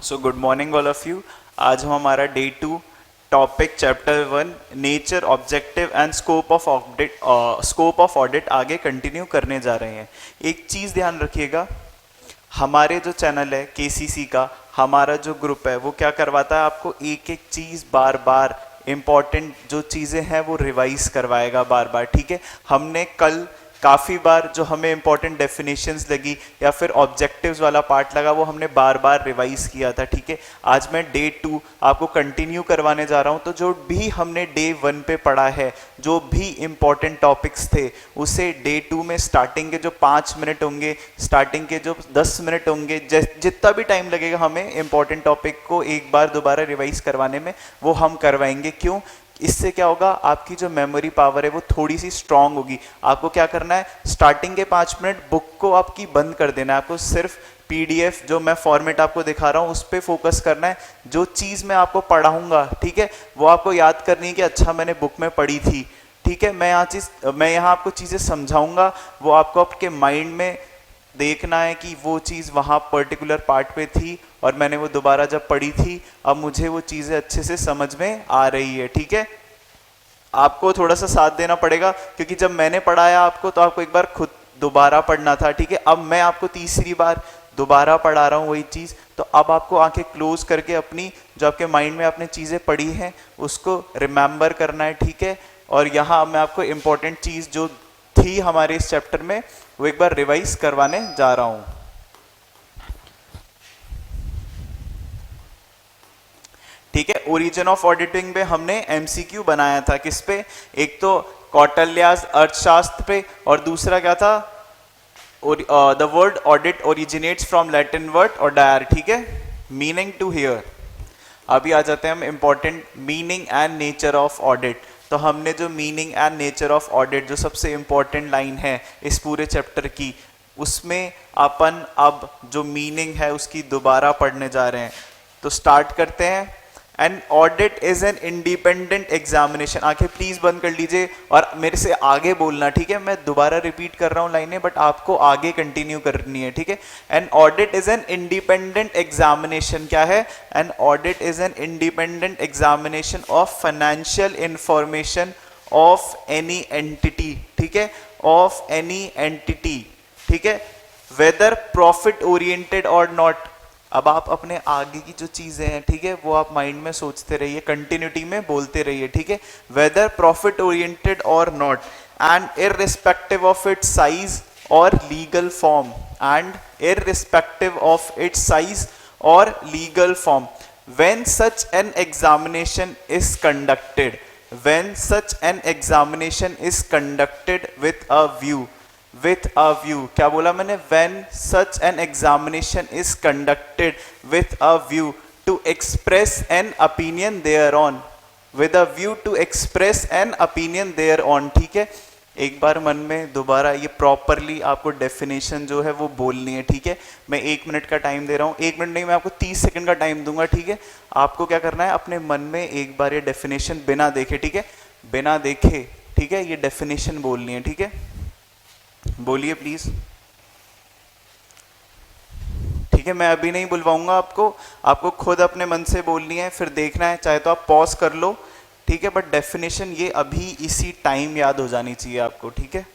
So good morning all of you. आज हम हमारा day 2 topic chapter 1 nature objective and scope of audit आगे continue करने जा रहे हैं। एक चीज़ ध्यान रखिएगा, हमारे जो चैनल है केसीसी का, हमारा जो ग्रुप है वो क्या करवाता है, आपको एक एक चीज़ बार बार इंपॉर्टेंट जो चीज़ें हैं वो रिवाइज करवाएगा बार बार। ठीक है, हमने कल काफ़ी बार जो हमें इंपॉर्टेंट डेफिनेशंस लगी या फिर ऑब्जेक्टिव्स वाला पार्ट लगा वो हमने बार बार रिवाइज किया था। ठीक है, आज मैं डे 2 आपको कंटिन्यू करवाने जा रहा हूं। तो जो भी हमने डे 1 पे पढ़ा है, जो भी इंपॉर्टेंट टॉपिक्स थे, उसे डे 2 में स्टार्टिंग के जो 5 मिनट होंगे, स्टार्टिंग के जो 10 मिनट होंगे, जितना भी टाइम लगेगा हमें इंपॉर्टेंट टॉपिक को एक बार दोबारा रिवाइज करवाने में, वो हम करवाएंगे। क्यों? इससे क्या होगा, आपकी जो मेमोरी पावर है वो थोड़ी सी स्ट्रांग होगी। आपको क्या करना है, स्टार्टिंग के 5 मिनट बुक को आपकी बंद कर देना है, आपको सिर्फ पीडीएफ जो मैं फॉर्मेट आपको दिखा रहा हूँ उस पर फोकस करना है। जो चीज़ मैं आपको पढ़ाऊंगा, ठीक है, वो आपको याद करनी है कि अच्छा मैंने बुक में पढ़ी थी। ठीक है, मैं यहाँ आपको चीज़ें समझाऊंगा, वो आपको आपके माइंड में देखना है कि वो चीज़ वहाँ पर्टिकुलर पार्ट पे थी और मैंने वो दोबारा जब पढ़ी थी, अब मुझे वो चीज़ें अच्छे से समझ में आ रही है। ठीक है, आपको थोड़ा सा साथ देना पड़ेगा क्योंकि जब मैंने पढ़ाया आपको तो आपको एक बार खुद दोबारा पढ़ना था। ठीक है, अब मैं आपको तीसरी बार दोबारा पढ़ा रहा हूँ वही चीज़, तो अब आपको आंखें क्लोज करके अपनी जो आपके माइंड में आपने चीज़ें पढ़ी हैं उसको रिमेंबर करना है। ठीक है, और यहाँ मैं आपको इंपॉर्टेंट चीज़ जो थी हमारे इस चैप्टर में वो एक बार रिवाइज करवाने जा रहा हूं। ठीक है, ओरिजिन ऑफ ऑडिटिंग पे हमने एमसीक्यू बनाया था, किस पे? एक तो कौटिल्याज अर्थशास्त्र पे और दूसरा क्या था, the word audit originates from Latin word और डायर। ठीक है, मीनिंग टू हियर। अभी आ जाते हैं हम important meaning and nature of audit. तो हमने जो meaning and nature of audit जो सबसे इंपॉर्टेंट लाइन है इस पूरे चैप्टर की, उसमें अपन अब जो मीनिंग है उसकी दोबारा पढ़ने जा रहे हैं। तो स्टार्ट करते हैं। An audit is an independent examination. आंखें प्लीज बंद कर लीजिए और मेरे से आगे बोलना। ठीक है, मैं दोबारा रिपीट कर रहा हूं लाइनें, बट आपको आगे कंटिन्यू करनी है। ठीक है, an audit is an independent examination. क्या है? An audit is an independent examination of financial information of any entity. ठीक है, ऑफ एनी एंटिटी। ठीक है, वेदर प्रॉफिट ओरिएंटेड और नॉट। अब आप अपने आगे की जो चीजें हैं, ठीक है, वो आप माइंड में सोचते रहिए, कंटिन्यूटी में बोलते रहिए। ठीक है, वेदर प्रॉफिट ओरिएंटेड और not and irrespective of its size और legal form, and irrespective of its size और legal form, when such an examination is conducted, when such an examination is conducted with a view, with a view। क्या बोला मैंने? when such an examination is conducted with a view to express an opinion thereon, with a view to express an opinion thereon। ठीक है, एक बार मन में दोबारा ये प्रॉपरली आपको डेफिनेशन जो है वो बोलनी है। ठीक है, मैं 1 मिनट का टाइम दे रहा हूँ, 1 मिनट नहीं, मैं आपको 30 सेकंड का टाइम दूंगा। ठीक है, आपको क्या करना है, अपने मन में एक बार ये डेफिनेशन बिना देखे, ठीक है, बिना देखे, ठीक है, ये डेफिनेशन बोलनी है। ठीक है, बोलिए प्लीज। ठीक है, मैं अभी नहीं बुलवाऊंगा आपको, आपको खुद अपने मन से बोलनी है, फिर देखना है, चाहे तो आप पॉज कर लो। ठीक है, बट डेफिनेशन ये अभी इसी टाइम याद हो जानी चाहिए आपको। ठीक है,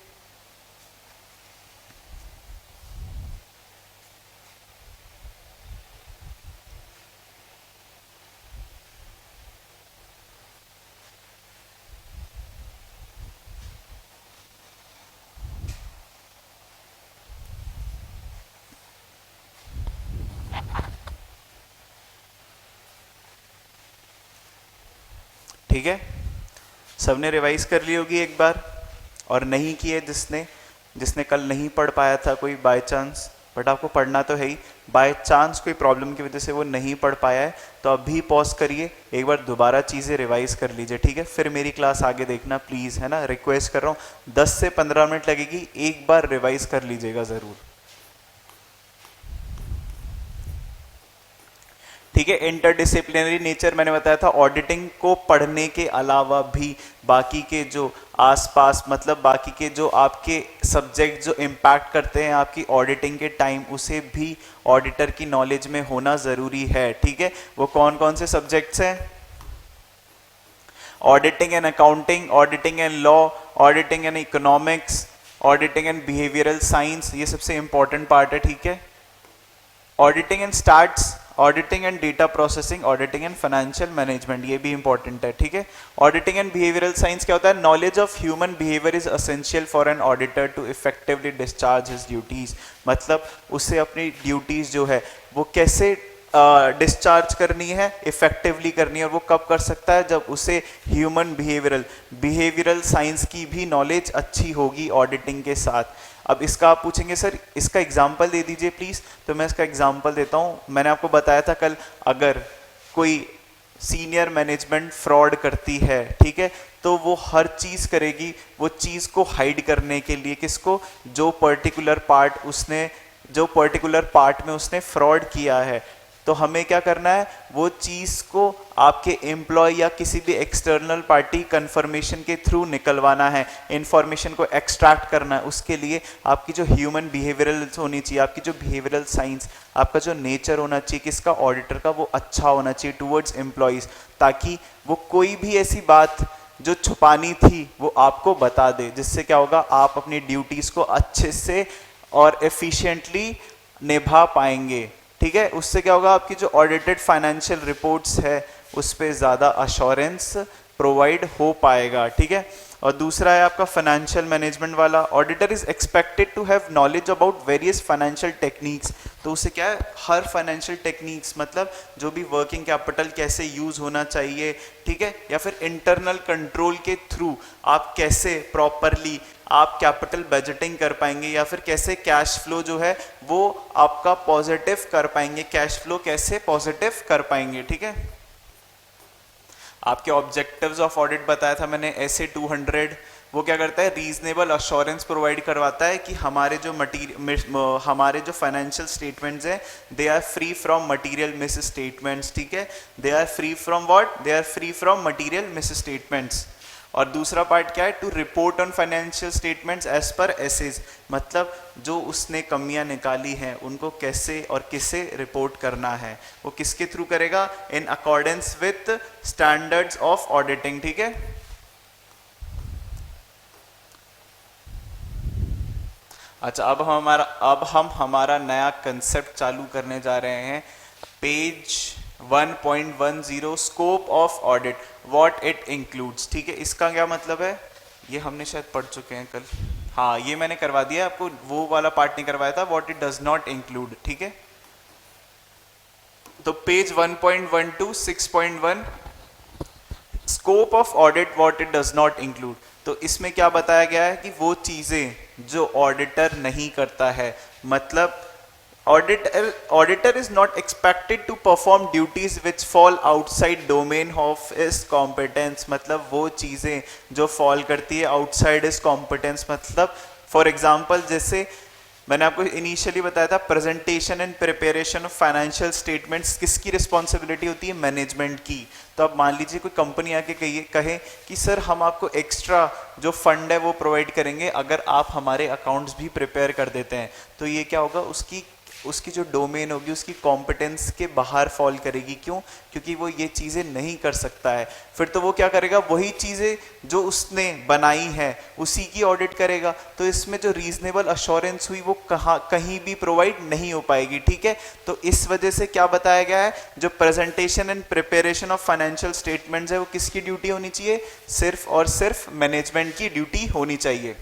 ठीक है, सबने रिवाइज कर ली होगी एक बार, और नहीं की है जिसने जिसने कल नहीं पढ़ पाया था कोई बाय चांस, बट आपको पढ़ना तो है ही, बाय चांस कोई प्रॉब्लम की वजह से वो नहीं पढ़ पाया है तो अभी पॉज करिए, एक बार दोबारा चीज़ें रिवाइज कर लीजिए। ठीक है, फिर मेरी क्लास आगे देखना प्लीज़, है ना, रिक्वेस्ट कर रहा हूँ। 10 से 15 मिनट लगेगी, एक बार रिवाइज कर लीजिएगा ज़रूर। ठीक है। इंटरडिसिप्लिनरी नेचर मैंने बताया था, ऑडिटिंग को पढ़ने के अलावा भी बाकी के जो आसपास मतलब बाकी के जो आपके सब्जेक्ट जो इम्पैक्ट करते हैं आपकी ऑडिटिंग के टाइम, उसे भी ऑडिटर की नॉलेज में होना ज़रूरी है। ठीक है, वो कौन कौन से सब्जेक्ट्स हैं? Auditing and accounting, auditing and law, auditing and economics, auditing and behavioural science, ये सबसे इंपॉर्टेंट पार्ट है। ठीक है, auditing and starts, auditing and data processing, auditing and financial management, ये भी इंपॉर्टेंट है। ठीक है, ऑडिटिंग एंड बिहेवियरल साइंस क्या होता है? Knowledge of human behaviour is essential for an auditor to effectively discharge his duties, मतलब उसे अपनी ड्यूटीज जो है वो कैसे डिस्चार्ज करनी है, इफेक्टिवली करनी है। और वो कब कर सकता है? जब उसे ह्यूमन बिहेवियरल साइंस की भी नॉलेज अच्छी होगी ऑडिटिंग के साथ। अब इसका आप पूछेंगे सर इसका एग्जाम्पल दे दीजिए प्लीज, तो मैं इसका एग्जाम्पल देता हूं। मैंने आपको बताया था कल, अगर कोई सीनियर मैनेजमेंट फ्रॉड करती है, ठीक है, तो वो हर चीज करेगी वो चीज को हाइड करने के लिए। किसको? जो पर्टिकुलर पार्ट में उसने फ्रॉड किया है। तो हमें क्या करना है? वो चीज को आपके एम्प्लॉय या किसी भी एक्सटर्नल पार्टी कंफर्मेशन के थ्रू निकलवाना है, इंफॉर्मेशन को एक्सट्रैक्ट करना है। उसके लिए आपकी जो ह्यूमन बिहेवियरल होनी चाहिए, आपकी जो बिहेवियरल साइंस, आपका जो नेचर होना चाहिए किसका? ऑडिटर का, वो अच्छा होना चाहिए टूवर्ड्स एम्प्लॉयज, ताकि वो कोई भी ऐसी बात जो छुपानी थी वो आपको बता दे, जिससे क्या होगा? आप अपनी ड्यूटीज को अच्छे से और एफिशिएंटली निभा पाएंगे। ठीक है, उससे क्या होगा? आपकी जो ऑडिटेड फाइनेंशियल रिपोर्ट्स है उस पर ज़्यादा अश्योरेंस प्रोवाइड हो पाएगा। ठीक है, और दूसरा है आपका फाइनेंशियल मैनेजमेंट वाला। Auditor is expected to have knowledge about various financial techniques, तो उसे क्या है? हर फाइनेंशियल टेक्निक्स मतलब जो भी वर्किंग कैपिटल कैसे यूज होना चाहिए, ठीक है, या फिर इंटरनल कंट्रोल के थ्रू आप कैसे प्रॉपरली आप कैपिटल बजटिंग कर पाएंगे, या फिर कैसे कैश फ्लो जो है वो आपका पॉजिटिव कर पाएंगे, कैश फ्लो कैसे पॉजिटिव कर पाएंगे। ठीक है, आपके ऑब्जेक्टिव्स ऑफ ऑडिट बताया था मैंने, ऐसे 200 वो क्या करता है? रीजनेबल अश्योरेंस प्रोवाइड करवाता है कि हमारे जो फाइनेंशियल स्टेटमेंट्स हैं they are free from material misstatements. ठीक है, they are free from what? They are free from material misstatements. और दूसरा पार्ट क्या है? To report on financial statements as per SAs, मतलब जो उसने कमियां निकाली हैं उनको कैसे और किसे रिपोर्ट करना है, वो किसके थ्रू करेगा? इन accordance with standards of auditing. ठीक है, अच्छा, अब हम हमारा नया कंसेप्ट चालू करने जा रहे हैं। Page 1.10 scope of audit, what it includes. ठीक है, इसका क्या मतलब है? ये हमने शायद पढ़ चुके हैं कल। हाँ, ये मैंने करवा दिया आपको, वो वाला पार्ट नहीं करवाया था, what it does not include. ठीक है, तो page 1.12 6.1 scope of audit, what it does not include. तो इसमें क्या बताया गया है कि वो चीजें जो ऑडिटर नहीं करता है, मतलब auditor is not expected to perform duties which fall outside domain of his competence, मतलब वो चीजें जो fall करती है outside his competence, मतलब for example जैसे मैंने आपको इनिशियली बताया था, presentation and preparation of financial statements किसकी रिस्पॉन्सिबिलिटी होती है? मैनेजमेंट की। तो अब मान लीजिए कोई कंपनी आके कहे कि सर हम आपको एक्स्ट्रा जो फंड है वो प्रोवाइड करेंगे अगर आप हमारे अकाउंट्स भी प्रिपेयर कर देते हैं, तो ये क्या होगा? उसकी जो डोमेन होगी उसकी कॉम्पिटेंस के बाहर फॉल करेगी। क्यों? क्योंकि वो ये चीज़ें नहीं कर सकता है। फिर तो वो क्या करेगा? वही चीज़ें जो उसने बनाई है उसी की ऑडिट करेगा। तो इसमें जो रीजनेबल अश्योरेंस हुई वो कहीं भी प्रोवाइड नहीं हो पाएगी। ठीक है, तो इस वजह से क्या बताया गया है? जो presentation and preparation of financial statements है वो किसकी ड्यूटी होनी चाहिए? सिर्फ और सिर्फ मैनेजमेंट की ड्यूटी होनी चाहिए।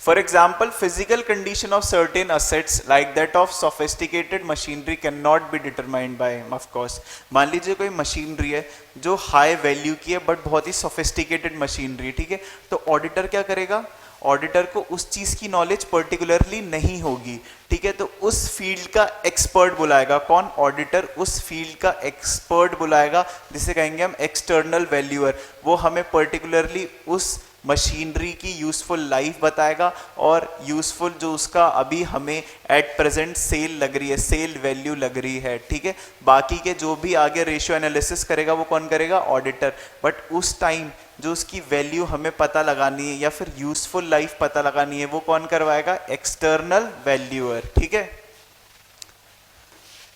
For example, physical condition of certain assets like that of sophisticated machinery cannot be determined by him, of course. मान लीजिए कोई मशीनरी है जो हाई वैल्यू की है बट बहुत ही सोफिस्टिकेटेड मशीनरी है, ठीक है, तो ऑडिटर क्या करेगा? ऑडिटर को उस चीज की नॉलेज पर्टिकुलरली नहीं होगी, ठीक है, तो उस फील्ड का एक्सपर्ट बुलाएगा। कौन? ऑडिटर उस फील्ड का एक्सपर्ट बुलाएगा जिसे कहेंगे हम एक्सटर्नल वैल्यूअर। वो हमें पर्टिकुलरली उस मशीनरी की यूजफुल लाइफ बताएगा और यूजफुल जो उसका अभी हमें एट प्रेजेंट सेल लग रही है, सेल वैल्यू लग रही है, ठीक है। बाकी के जो भी आगे रेशियो एनालिसिस करेगा वो कौन करेगा, ऑडिटर। बट उस टाइम जो उसकी वैल्यू हमें पता लगानी है या फिर यूजफुल लाइफ पता लगानी है वो कौन करवाएगा, एक्सटर्नल वैल्यूअर, ठीक है।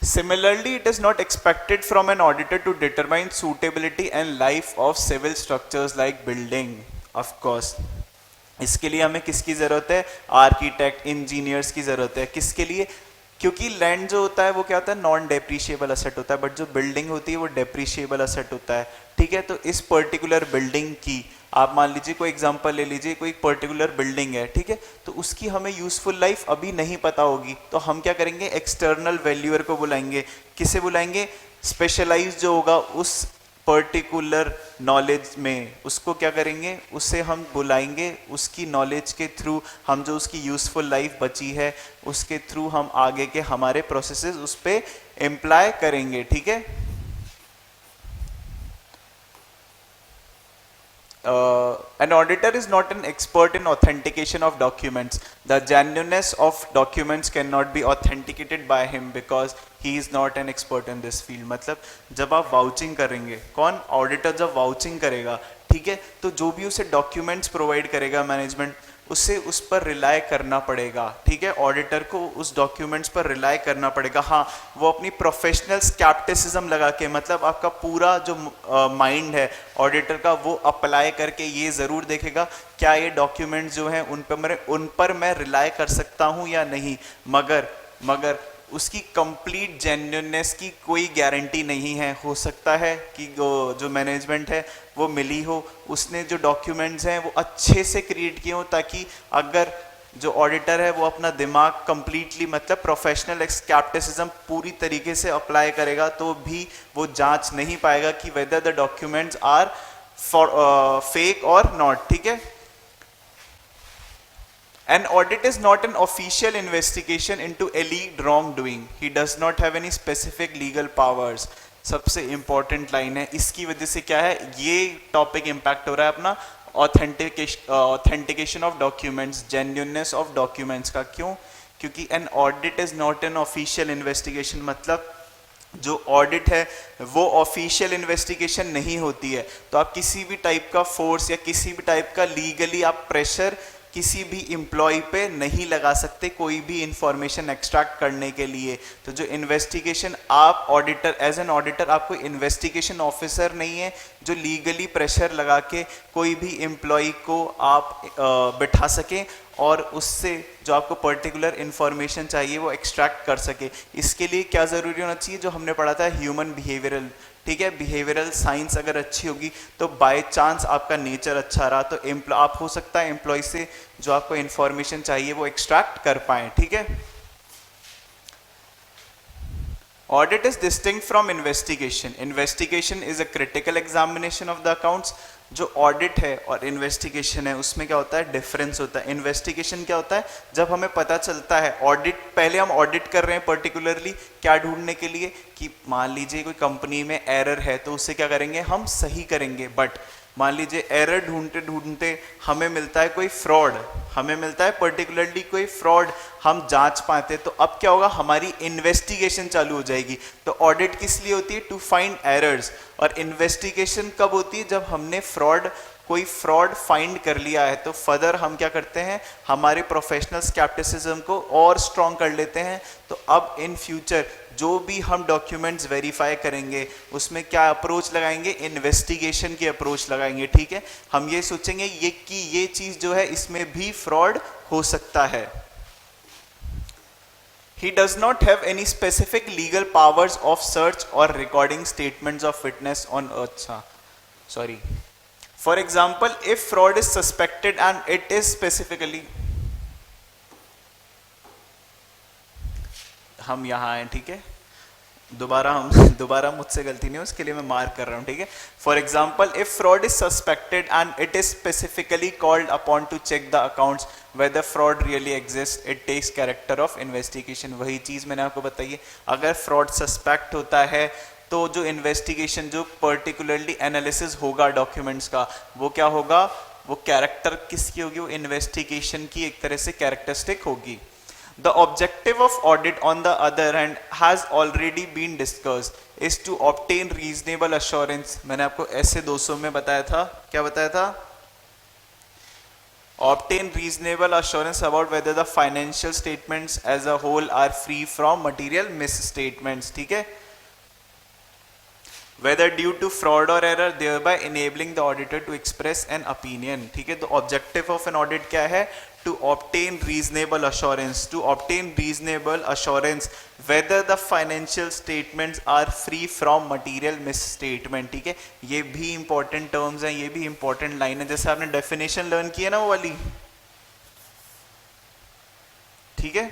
Similarly, it is not expected from an auditor to determine suitability and life of civil structures like building. Of course, इसके लिए हमें किसकी जरूरत है, आर्किटेक्ट, इंजीनियर्स की जरूरत है। किसके लिए, क्योंकि लैंड जो होता है वो क्या होता है, नॉन डेप्रिशिएबल असेट होता है, बट जो बिल्डिंग होती है वो डेप्रिशिएबल असेट होता है, ठीक है। तो इस पर्टिकुलर बिल्डिंग की आप मान लीजिए कोई एग्जांपल ले लीजिए, कोई पर्टिकुलर बिल्डिंग है, ठीक है, तो उसकी हमें यूजफुल लाइफ अभी नहीं पता होगी, तो हम क्या करेंगे, एक्सटर्नल वैल्यूअर को बुलाएंगे। किसे बुलाएंगे, स्पेशलाइज जो होगा उस पर्टिकुलर नॉलेज में, उसको क्या करेंगे, उससे हम बुलाएंगे। उसकी नॉलेज के थ्रू हम जो उसकी यूजफुल लाइफ बची है उसके थ्रू हम आगे के हमारे प्रोसेसेस उस पर एम्प्लॉय करेंगे, ठीक है। An auditor is not an expert in authentication of documents. The genuineness of documents cannot be authenticated by him because he is not an expert in this field. मतलब जब आप वाउचिंग करेंगे, कौन, ऑडिटर जब vouching करेगा, ठीक है, तो जो भी उसे डॉक्यूमेंट्स प्रोवाइड करेगा मैनेजमेंट, उससे उस पर रिलाय करना पड़ेगा, ठीक है। ऑडिटर को उस डॉक्यूमेंट्स पर रिलाय करना पड़ेगा। हाँ, वो अपनी प्रोफेशनल स्केप्टिसिज्म लगा के, मतलब आपका पूरा जो माइंड है ऑडिटर का वो अप्लाई करके ये ज़रूर देखेगा क्या ये डॉक्यूमेंट्स जो हैं उन पर मैं रिलाय कर सकता हूँ या नहीं। मगर उसकी कंप्लीट जेन्युइननेस की कोई गारंटी नहीं है। हो सकता है कि जो मैनेजमेंट है वो मिली हो, उसने जो डॉक्यूमेंट्स हैं वो अच्छे से क्रिएट किए हो, ताकि अगर जो ऑडिटर है वो अपना दिमाग कंप्लीटली, मतलब प्रोफेशनल स्केप्टिसिज्म पूरी तरीके से अप्लाई करेगा तो भी वो जांच नहीं पाएगा कि whether the documents are for fake और नॉट, ठीक है। An audit is not an official investigation into alleged wrongdoing. He does not have any specific legal powers. सबसे इंपॉर्टेंट लाइन है, इसकी वजह से क्या है, ये टॉपिक इम्पैक्ट हो रहा है अपना authentication of documents, genuineness of documents का। क्यों, क्योंकि an audit is not an official investigation, मतलब जो ऑडिट है वो ऑफिशियल इन्वेस्टिगेशन नहीं होती है। तो आप किसी भी टाइप का फोर्स या किसी भी टाइप का लीगली आप प्रेशर किसी भी एम्प्लॉय पे नहीं लगा सकते कोई भी इंफॉर्मेशन एक्सट्रैक्ट करने के लिए। तो जो इन्वेस्टिगेशन, आप ऑडिटर, एज एन ऑडिटर आप कोई इन्वेस्टिगेशन ऑफिसर नहीं है जो लीगली प्रेशर लगा के कोई भी एम्प्लॉय को आप बिठा सकें और उससे जो आपको पर्टिकुलर इंफॉर्मेशन चाहिए वो एक्सट्रैक्ट कर सके। इसके लिए क्या ज़रूरी होना चाहिए, जो हमने पढ़ा था ह्यूमन बिहेवियरल, ठीक है, बिहेवियरल साइंस अगर अच्छी होगी तो बाय चांस आपका नेचर अच्छा रहा तो आप हो सकता है एम्प्लॉय से जो आपको इंफॉर्मेशन चाहिए वो एक्सट्रैक्ट कर पाएं, ठीक है। Audit is distinct from investigation. Investigation is a critical examination of the accounts. जो ऑडिट है और इन्वेस्टिगेशन है उसमें क्या होता है, डिफरेंस होता है। इन्वेस्टिगेशन क्या होता है, जब हमें पता चलता है, ऑडिट पहले हम ऑडिट कर रहे हैं पर्टिकुलरली क्या ढूंढने के लिए, कि मान लीजिए कोई कंपनी में एरर है तो उससे क्या करेंगे, हम सही करेंगे। बट मान लीजिए एरर ढूंढते ढूंढते हमें मिलता है कोई फ्रॉड, हमें मिलता है पर्टिकुलरली कोई फ्रॉड, हम जांच पाते, तो अब क्या होगा, हमारी इन्वेस्टिगेशन चालू हो जाएगी। तो ऑडिट किस लिए होती है, टू फाइंड एरर्स, और इन्वेस्टिगेशन कब होती है, जब हमने कोई फ्रॉड फाइंड कर लिया है। तो फर्दर हम क्या करते हैं, हमारे प्रोफेशनल स्केप्टिसिज्म को और स्ट्रॉन्ग कर लेते हैं। तो अब इन फ्यूचर जो भी हम डॉक्यूमेंट्स वेरीफाई करेंगे उसमें क्या अप्रोच लगाएंगे, इन्वेस्टिगेशन की अप्रोच लगाएंगे, ठीक है। हम ये सोचेंगे कि ये चीज जो है इसमें भी फ्रॉड हो सकता है। He does not have any specific legal powers of search or recording statements of witness on sorry. For example, if fraud is suspected and it is specifically, हम यहाँ आए, ठीक है, दोबारा मुझसे गलती नहीं हो, उसके लिए मैं मार्क कर रहा हूँ, ठीक है। For example, if fraud is suspected and it is specifically called upon to check the accounts whether fraud really exist, it takes character of investigation. वही चीज मैंने आपको बताई है, अगर फ्रॉड सस्पेक्ट होता है तो जो इन्वेस्टिगेशन, जो पर्टिकुलरली एनालिसिस होगा डॉक्यूमेंट्स का, वो क्या होगा, वो कैरेक्टर किसकी होगी, वो इन्वेस्टिगेशन की एक तरह से कैरेक्टरिस्टिक होगी। The objective of audit, on the other hand, has already been discussed, is to obtain reasonable assurance। मैंने आपको ऐसे 200 में बताया था, क्या बताया था? Obtain reasonable assurance about whether the financial statements as a whole are free from material misstatements, ठीक है? Whether due to fraud or error, thereby enabling the auditor to express an opinion, ठीक है? तो objective of an audit क्या है? To obtain reasonable assurance, to obtain reasonable assurance whether the financial statements are free from material misstatement, ठीक है? ये भी important terms हैं, ये भी important line है, जैसे आपने definition learn की है ना वो वाली, ठीक है?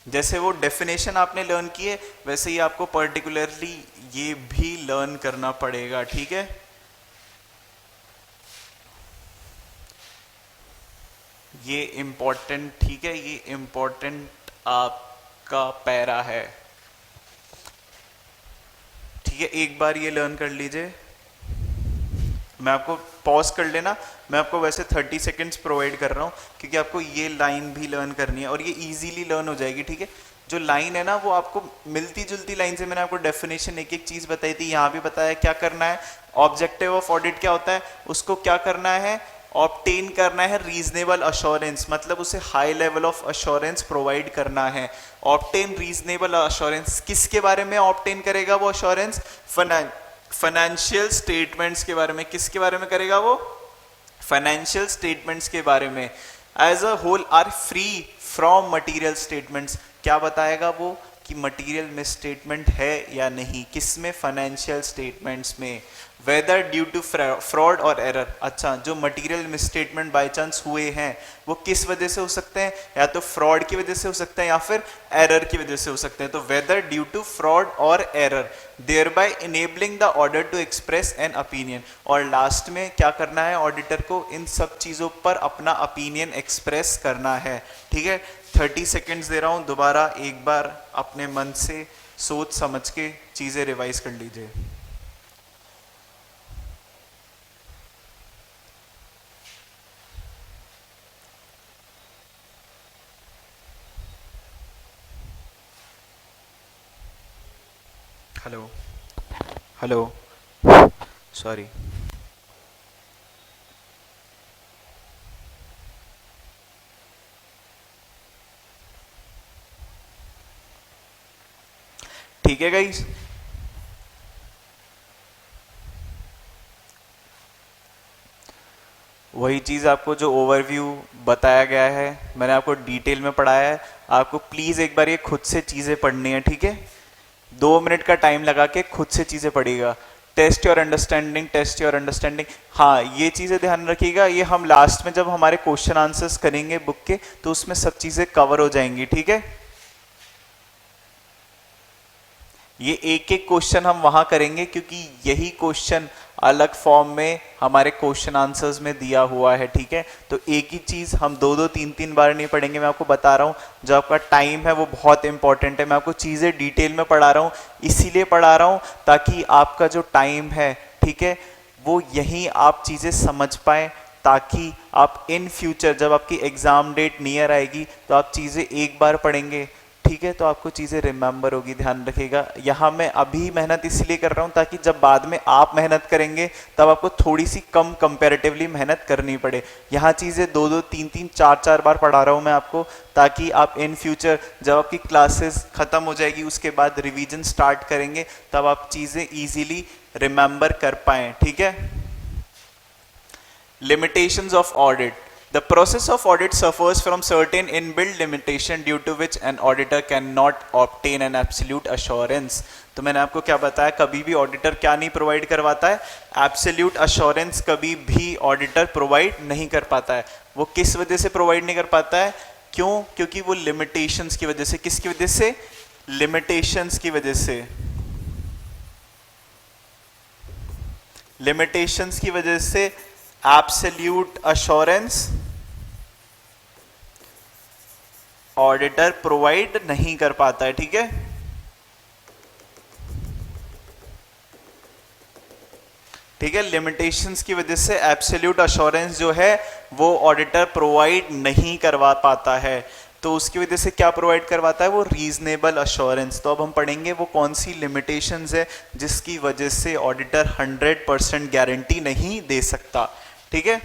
जैसे वो डेफिनेशन आपने लर्न की है वैसे ही आपको पर्टिकुलरली ये भी लर्न करना पड़ेगा, ठीक है? ये इम्पोर्टेंट, ठीक है, ये इम्पोर्टेंट आपका पैरा है, ठीक है? एक बार ये लर्न कर लीजिए, मैं आपको पॉज कर लेना, मैं आपको वैसे 30 सेकेंड्स प्रोवाइड कर रहा हूँ क्योंकि आपको ये लाइन भी लर्न करनी है और ये इजीली लर्न हो जाएगी, ठीक है? जो लाइन है ना वो आपको मिलती जुलती लाइन से, मैंने आपको डेफिनेशन एक एक चीज बताई थी, यहाँ भी बताया क्या करना है। ऑब्जेक्टिव ऑफ ऑडिट क्या होता है, उसको क्या करना है, ऑब्टेन करना है रीजनेबल अश्योरेंस, मतलब उसे high level of assurance provide करना है। ऑब्टेन रीजनेबल अश्योरेंस किसके बारे में ऑब्टेन करेगा वो अश्योरेंस, फाइनेंशियल स्टेटमेंट्स के बारे में। किसके बारे में करेगा वो, फाइनेंशियल स्टेटमेंट्स के बारे में। As a whole are free from material statements, क्या बताएगा वो कि मटीरियल मिसस्टेटमेंट है या नहीं, किसमें, फाइनेंशियल स्टेटमेंट्स में। वेदर ड्यू टू फ्रॉड और एरर, अच्छा जो मटीरियल मिसस्टेटमेंट बाय चांस हुए हैं वो किस वजह से हो सकते हैं, या तो फ्रॉड की वजह से हो सकते हैं या फिर एरर की वजह से हो सकते हैं। तो वेदर ड्यू टू फ्रॉड और error, thereby enabling the auditor to express an opinion, और लास्ट में क्या करना है, ऑडिटर को इन सब चीजों पर अपना ओपिनियन एक्सप्रेस करना है, ठीक है? 30 सेकेंड्स दे रहा हूं, दोबारा एक बार अपने मन से सोच समझ के चीजें रिवाइज कर लीजिए। हेलो हेलो, सॉरी, ठीक है गाइस? वही चीज आपको जो ओवरव्यू बताया गया है, मैंने आपको डिटेल में पढ़ाया है, आपको प्लीज एक बार ये खुद से चीजें पढ़नी है, ठीक है? 2 मिनट का टाइम लगा के खुद से चीजें पढ़िएगा। Test your understanding, test your understanding, हाँ ये चीजें ध्यान रखिएगा, ये हम लास्ट में जब हमारे क्वेश्चन आंसर्स करेंगे बुक के तो उसमें सब चीजें कवर हो जाएंगी, ठीक है? ये एक एक क्वेश्चन हम वहां करेंगे क्योंकि यही क्वेश्चन अलग फॉर्म में हमारे क्वेश्चन आंसर्स में दिया हुआ है, ठीक है? तो एक ही चीज हम 2-2 3-3 बार नहीं पढ़ेंगे, मैं आपको बता रहा हूँ जो आपका टाइम है वो बहुत इंपॉर्टेंट है। मैं आपको चीजें डिटेल में पढ़ा रहा हूँ, इसीलिए पढ़ा रहा हूँ ताकि आपका जो टाइम है, ठीक है, वो यहीं आप चीजें समझ पाए, ताकि आप इन फ्यूचर जब आपकी एग्जाम डेट नियर आएगी तो आप चीजें एक बार पढ़ेंगे, ठीक है, तो आपको चीजें रिमेंबर होगी। ध्यान रखिएगा, यहाँ मैं अभी मेहनत इसलिए कर रहा हूँ ताकि जब बाद में आप मेहनत करेंगे तब आपको थोड़ी सी कम कंपैरेटिवली मेहनत करनी पड़े। यहाँ चीजें 2-2 3-3 4-4 बार पढ़ा रहा हूँ मैं आपको, ताकि आप इन फ्यूचर जब आपकी क्लासेस खत्म हो जाएगी उसके बाद रिवीजन स्टार्ट करेंगे तब आप चीजें इजीली रिमेंबर कर पाए, ठीक है? Limitations of audit, the process of audit suffers from certain inbuilt limitation due to which an auditor cannot obtain an absolute assurance। तो मैंने आपको क्या बताया, कभी भी ऑडिटर क्या नहीं प्रोवाइड करवाता है, एब्सोल्यूट अश्योरेंस कभी भी ऑडिटर प्रोवाइड नहीं कर पाता है। वो किस वजह से प्रोवाइड नहीं कर पाता है, क्यों? क्योंकि वो लिमिटेशंस की वजह से, किसकी वजह से, लिमिटेशंस की वजह से, लिमिटेशंस की वजह से एब्सोल्यूट अश्योरेंस ऑडिटर प्रोवाइड नहीं कर पाता है, ठीक है? ठीक है, लिमिटेशंस की वजह से एब्सोल्यूट अश्योरेंस जो है वो ऑडिटर प्रोवाइड नहीं करवा पाता है, तो उसकी वजह से क्या प्रोवाइड करवाता है वो रीजनेबल अश्योरेंस। तो अब हम पढ़ेंगे वो कौन सी लिमिटेशंस है जिसकी वजह से ऑडिटर 100% गारंटी नहीं दे सकता। ठीक है,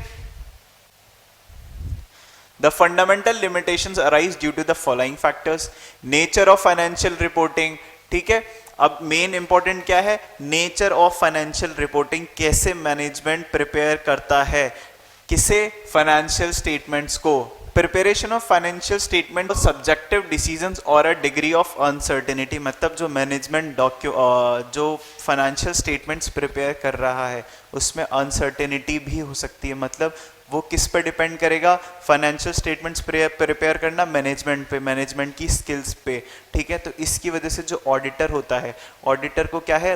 The fundamental limitations arise due to the following factors: nature of financial reporting। ठीक है, अब मेन इंपॉर्टेंट क्या है, नेचर ऑफ फाइनेंशियल रिपोर्टिंग, कैसे मैनेजमेंट प्रिपेयर करता है किसे, फाइनेंशियल स्टेटमेंट्स को। Preparation of financial statement subjective decisions और अ डिग्री ऑफ अनसर्टेनिटी, मतलब जो मैनेजमेंट जो फाइनेंशियल स्टेटमेंट्स प्रिपेयर कर रहा है उसमें अनसर्टेनिटी भी हो सकती है, मतलब वो किस पे डिपेंड करेगा, फाइनेंशियल स्टेटमेंट्स प्रिपेयर करना मैनेजमेंट पे, मैनेजमेंट की स्किल्स पे। ठीक है, तो इसकी वजह से जो ऑडिटर होता है, ऑडिटर को क्या है,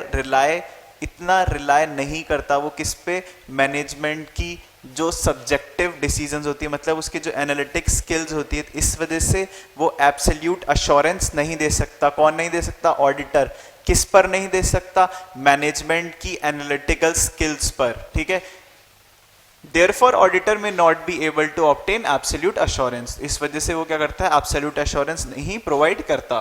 इतना रिलाय नहीं करता वो किस पे, मैनेजमेंट की जो सब्जेक्टिव डिसीजंस होती है, मतलब उसकी जो एनालिटिक स्किल्स होती है, इस वजह से वो एब्सोल्यूट अश्योरेंस नहीं दे सकता। कौन नहीं दे सकता, ऑडिटर। किस पर नहीं दे सकता, मैनेजमेंट की एनालिटिकल स्किल्स पर। ठीक है, Therefore, auditor may not be able to obtain absolute assurance। इस वजह से वो क्या करता है, absolute assurance नहीं provide करता।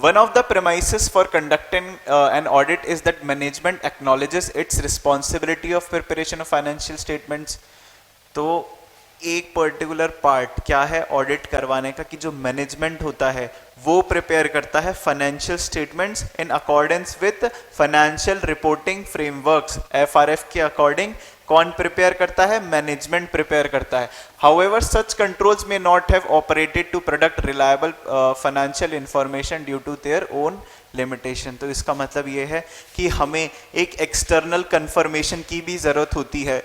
One of the premises for conducting an audit is that management acknowledges its responsibility of preparation of financial statements। तो एक पर्टिकुलर पार्ट क्या है ऑडिट करवाने का, कि जो मैनेजमेंट होता है वो प्रिपेयर करता है financial statements in accordance with financial reporting frameworks, FRF के अकॉर्डिंग। कौन प्रिपेयर करता है, मैनेजमेंट प्रिपेयर करता है। However such controls may not have operated to product reliable financial information due to their own limitation. तो इसका मतलब ये है कि हमें एक एक्सटर्नल कंफर्मेशन की भी जरूरत होती है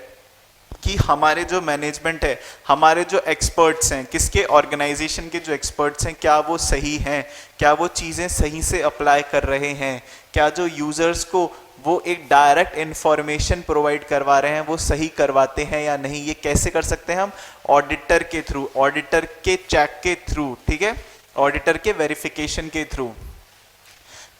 कि हमारे जो मैनेजमेंट है, हमारे जो एक्सपर्ट्स हैं, किसके, ऑर्गेनाइजेशन के जो एक्सपर्ट्स हैं, क्या वो सही हैं, क्या वो चीज़ें सही से अप्लाई कर रहे हैं, क्या जो यूजर्स को वो एक डायरेक्ट इंफॉर्मेशन प्रोवाइड करवा रहे हैं वो सही करवाते हैं या नहीं। ये कैसे कर सकते हैं हम, ऑडिटर के थ्रू, ऑडिटर के चेक के थ्रू। ठीक है, ऑडिटर के वेरिफिकेशन के through.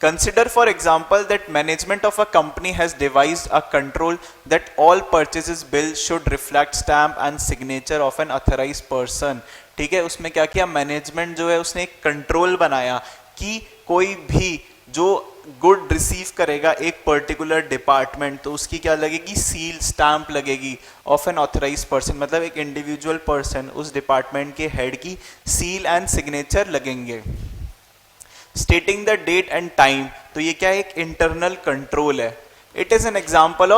Consider for example that management of a company has devised a control that all purchases bills should reflect stamp and signature of an authorized person। ठीक है, उसमें क्या किया, मैनेजमेंट जो है उसने एक कंट्रोल बनाया कि कोई भी जो गुड रिसीव करेगा एक पर्टिकुलर डिपार्टमेंट, तो उसकी क्या लगेगी, सील स्टैंप लगेगी ऑफ एन ऑथराइज्ड पर्सन, मतलब एक इंडिविजुअल पर्सन, उस डिपार्टमेंट के हेड की सील एंड सिग्नेचर लगेंगे। Stating the date and time, तो ये क्या है, एक इंटरनल कंट्रोल है। It is an example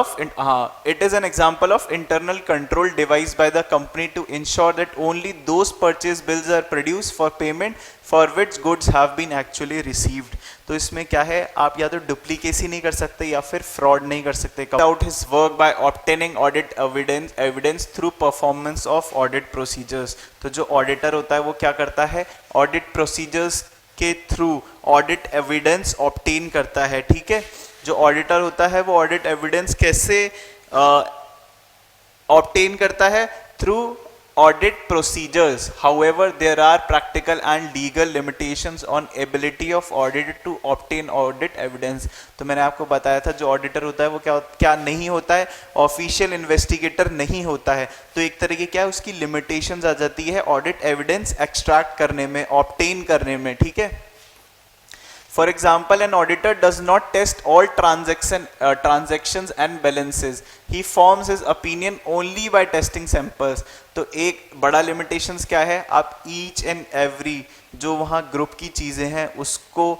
of internal control device by the company to ensure that only those purchase bills are produce for payment for which goods have been actually received. तो इसमें क्या है, आप या तो duplicacy नहीं कर सकते या फिर फ्रॉड नहीं कर सकते। Out his work by obtaining audit evidence through performance of audit procedures. तो जो ऑडिटर होता है वो क्या करता है, ऑडिट प्रोसीजर्स के थ्रू ऑडिट एविडेंस ऑब्टेन करता है। ठीक है, जो ऑडिटर होता है वो ऑडिट एविडेंस कैसे ऑब्टेन करता है, through audit procedures. However there are practical and legal limitations on ability of auditor to obtain audit evidence. तो मैंने आपको बताया था जो ऑडिटर होता है वो क्या नहीं होता है, ऑफिशियल इन्वेस्टिगेटर नहीं होता है। तो एक तरीके क्या है, उसकी लिमिटेशंस आ जाती है ऑडिट एविडेंस एक्सट्रैक्ट करने में, ऑब्टेन करने में। ठीक है, For example, an auditor does not test all transactions and balances. He forms his opinion only by testing samples. तो एक बड़ा limitations क्या है, आप each and every जो वहाँ ग्रुप की चीज़ें हैं उसको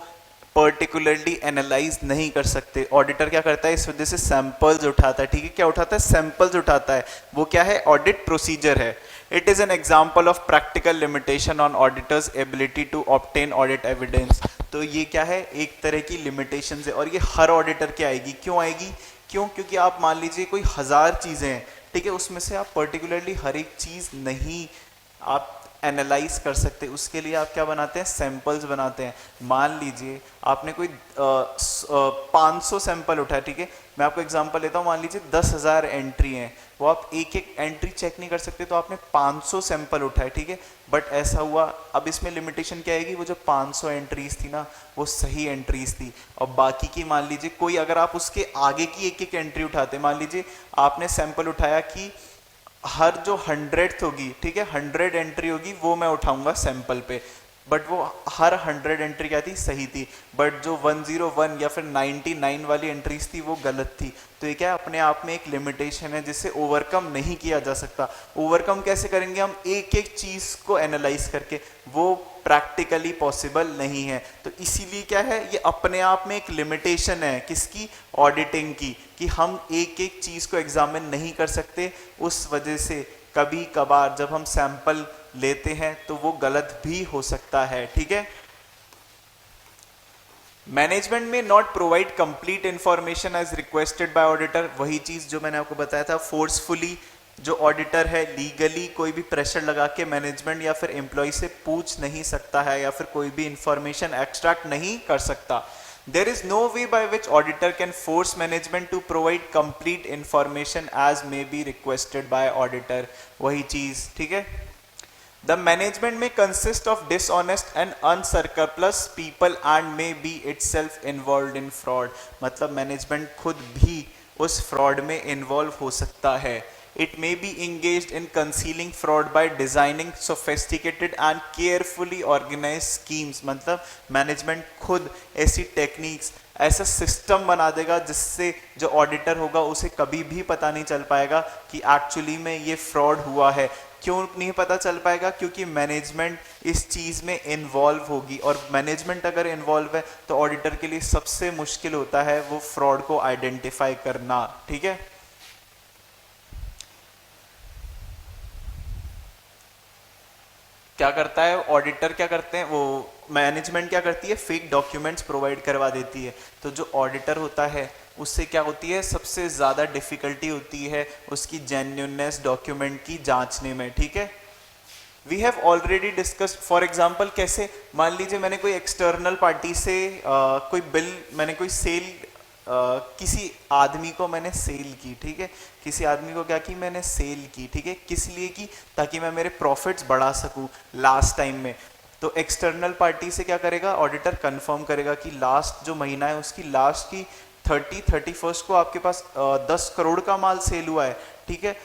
पर्टिकुलरली एनालाइज नहीं कर सकते। ऑडिटर क्या करता है, इस वजह से सैंपल्स उठाता है। ठीक है, क्या उठाता है, सैंपल्स उठाता है। वो क्या है, ऑडिट प्रोसीजर है। It is an example of practical limitation on auditor's ability to obtain audit evidence. तो ये क्या है, एक तरह की लिमिटेशन है और ये हर ऑडिटर की आएगी। क्यों आएगी, क्योंकि आप मान लीजिए कोई 1000 चीज़ें हैं, ठीक है, उसमें से आप पर्टिकुलरली हर एक चीज़ नहीं आप एनालाइज कर सकते। उसके लिए आप क्या बनाते हैं, सैंपल्स बनाते हैं। मान लीजिए आपने कोई 500 सैंपल उठाया, ठीक है, मैं आपको एग्जांपल लेता हूँ, मान लीजिए 10,000 एंट्री हैं, वो आप एक एक एंट्री चेक नहीं कर सकते, तो आपने 500 सैंपल उठाए, ठीक है, बट ऐसा हुआ, अब इसमें लिमिटेशन क्या आएगी, वो जो 500 एंट्रीज थी ना वो सही एंट्रीज थी, और बाकी की मान लीजिए कोई, अगर आप उसके आगे की एक एक एंट्री उठाते, मान लीजिए आपने सैंपल उठाया कि हर जो 100th होगी, ठीक है, 100 एंट्री होगी वो मैं उठाऊंगा सैंपल पे, बट वो हर 100 एंट्री क्या थी, सही थी, बट जो 101 या फिर 99 वाली एंट्रीज थी वो गलत थी। तो ये क्या है, अपने आप में एक लिमिटेशन है जिसे ओवरकम नहीं किया जा सकता। ओवरकम कैसे करेंगे हम, एक एक चीज को एनालाइज करके, वो प्रैक्टिकली पॉसिबल नहीं है। तो इसीलिए क्या है, ये अपने आप में एक लिमिटेशन है, किसकी, ऑडिटिंग की, कि हम एक एक चीज को एग्जामिन नहीं कर सकते। उस वजह से कभी कभार जब हम सैंपल लेते हैं तो वो गलत भी हो सकता है, ठीक है। Management may not provide complete information as requested by auditor, वही चीज जो मैंने आपको बताया था, फोर्सफुली जो ऑडिटर है लीगली कोई भी प्रेशर लगा के मैनेजमेंट या फिर एम्प्लॉय से पूछ नहीं सकता है, या फिर कोई भी इंफॉर्मेशन एक्सट्रैक्ट नहीं कर सकता। There is no way by which auditor can force management to provide complete information as may be requested by auditor, वही चीज, ठीक है। The management may consist of dishonest and unscrupulous people and may be itself involved in fraud, मतलब management खुद भी उस fraud में involve हो सकता है। It may be engaged in concealing fraud by designing sophisticated and carefully organized schemes, मतलब management खुद ऐसी टेक्निक्स, ऐसा सिस्टम बना देगा जिससे जो ऑडिटर होगा उसे कभी भी पता नहीं चल पाएगा कि एक्चुअली में ये फ्रॉड हुआ है। क्यों नहीं पता चल पाएगा, क्योंकि मैनेजमेंट इस चीज में इन्वॉल्व होगी, और मैनेजमेंट अगर इन्वॉल्व है तो ऑडिटर के लिए सबसे मुश्किल होता है वो फ्रॉड को आइडेंटिफाई करना, ठीक है। क्या करता है ऑडिटर, क्या करते हैं वो, मैनेजमेंट क्या करती है, फेक डॉक्यूमेंट्स प्रोवाइड करवा देती है। तो जो ऑडिटर होता है उससे क्या होती है, सबसे ज़्यादा डिफिकल्टी होती है उसकी जेन्युइननेस डॉक्यूमेंट की जांचने में, ठीक है। We have already discussed, for example कैसे, मान लीजिए मैंने कोई एक्सटर्नल पार्टी से कोई बिल, मैंने कोई सेल, किसी आदमी को मैंने सेल की, ठीक है, किसी आदमी को क्या की, मैंने सेल की, ठीक है, किस लिए की, ताकि मैं मेरे प्रॉफिट्स बढ़ा सकूं लास्ट टाइम में। तो एक्सटर्नल पार्टी से क्या करेगा, ऑडिटर कंफर्म करेगा कि लास्ट जो महीना है उसकी लास्ट की 31 को आपके पास 10 करोड़ का माल सेल हुआ है, ठीक है।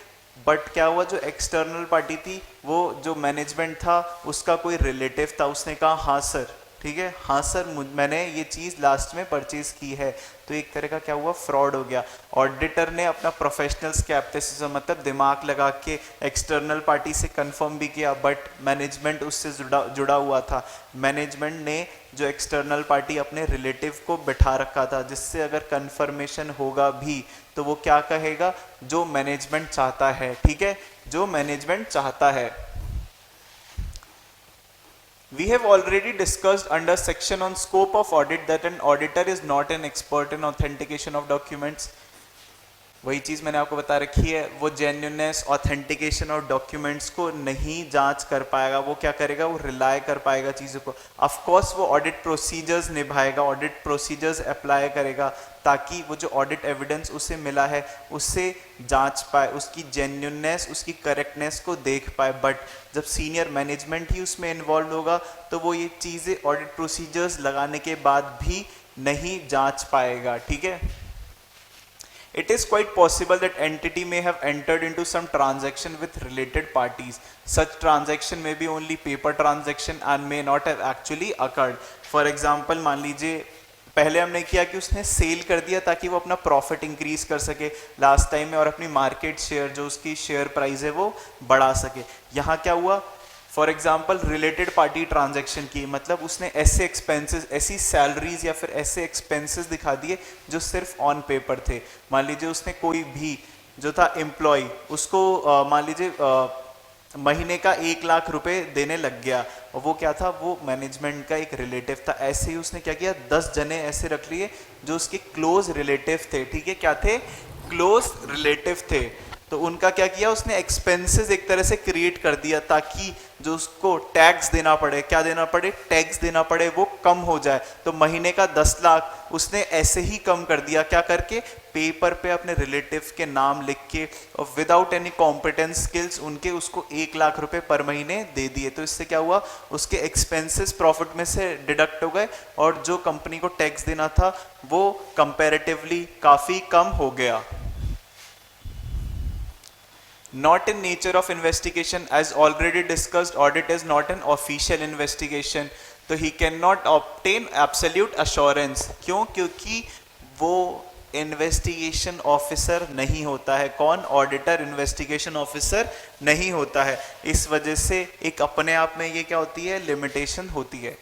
बट क्या हुआ, जो एक्सटर्नल पार्टी थी, वो जो मैनेजमेंट था उसका कोई रिलेटिव था, उसने कहा हाँ सर, ठीक है, हाँ सर मैंने ये चीज़ लास्ट में परचेज की है। तो एक तरह का क्या हुआ, फ्रॉड हो गया। ऑडिटर ने अपना प्रोफेशनल स्केप्टिसिज्म, मतलब दिमाग लगा के एक्सटर्नल पार्टी से कंफर्म भी किया, बट मैनेजमेंट उससे जुड़ा हुआ था। मैनेजमेंट ने जो एक्सटर्नल पार्टी अपने रिलेटिव को बिठा रखा था, जिससे अगर कंफर्मेशन होगा भी तो वो क्या कहेगा, जो मैनेजमेंट चाहता है, ठीक है, जो मैनेजमेंट चाहता है। We have already discussed under section on scope of audit that an auditor is not an expert in authentication of documents. वही चीज़ मैंने आपको बता रखी है, वो जेन्युइननेस, ऑथेंटिकेशन और डॉक्यूमेंट्स को नहीं जांच कर पाएगा। वो क्या करेगा, वो रिलाय कर पाएगा चीज़ों को। ऑफ कोर्स वो ऑडिट प्रोसीजर्स निभाएगा, ऑडिट प्रोसीजर्स अप्लाई करेगा, ताकि वो जो ऑडिट एविडेंस उसे मिला है उससे जांच पाए, उसकी जेन्युइननेस, उसकी करेक्टनेस को देख पाए। बट जब सीनियर मैनेजमेंट ही उसमें इन्वॉल्व होगा तो वो ये चीज़ें ऑडिट प्रोसीजर्स लगाने के बाद भी नहीं जांच पाएगा, ठीक है। It is quite possible that entity may have entered into some transaction with related parties. Such transaction may be only paper transaction and may not have actually occurred. For example, मान लीजिए पहले हमने किया कि उसने सेल कर दिया ताकि वो अपना प्रॉफिट इंक्रीज कर सके लास्ट टाइम में, और अपनी मार्केट शेयर, जो उसकी शेयर प्राइस है, वो बढ़ा सके। यहाँ क्या हुआ, for example related party transaction की, मतलब उसने ऐसे एक्सपेंसेस, ऐसी सैलरीज या फिर ऐसे एक्सपेंसेस दिखा दिए जो सिर्फ ऑन पेपर थे। मान लीजिए उसने कोई भी जो था एम्प्लॉय, उसको मान लीजिए महीने का 1 लाख रुपए देने लग गया, और वो क्या था, वो मैनेजमेंट का एक रिलेटिव था। ऐसे ही उसने क्या किया, 10 जने ऐसे रख लिए जो उसके क्लोज रिलेटिव थे, ठीक है, क्या थे, क्लोज रिलेटिव थे। तो उनका क्या किया, उसने एक्सपेंसेस एक तरह से क्रिएट कर दिया ताकि जो उसको टैक्स देना पड़े, क्या देना पड़े, टैक्स देना पड़े, वो कम हो जाए। तो महीने का 10 लाख उसने ऐसे ही कम कर दिया, क्या करके, पेपर पे अपने रिलेटिव के नाम लिख के और विदाउट एनी कॉम्पिटेंस स्किल्स उनके उसको 1 लाख रुपए पर महीने दे दिए। तो इससे क्या हुआ, उसके एक्सपेंसेस प्रॉफिट में से डिडक्ट हो गए और जो कंपनी को टैक्स देना था वो कंपैरेटिवली काफी कम हो गया। Not in nature of investigation, as already discussed, audit is not an official investigation, तो he cannot obtain absolute assurance। क्यों, क्योंकि वो इन्वेस्टिगेशन ऑफिसर नहीं होता है। कौन, ऑडिटर इन्वेस्टिगेशन ऑफिसर नहीं होता है। इस वजह से एक अपने आप में ये क्या होती है, लिमिटेशन होती है।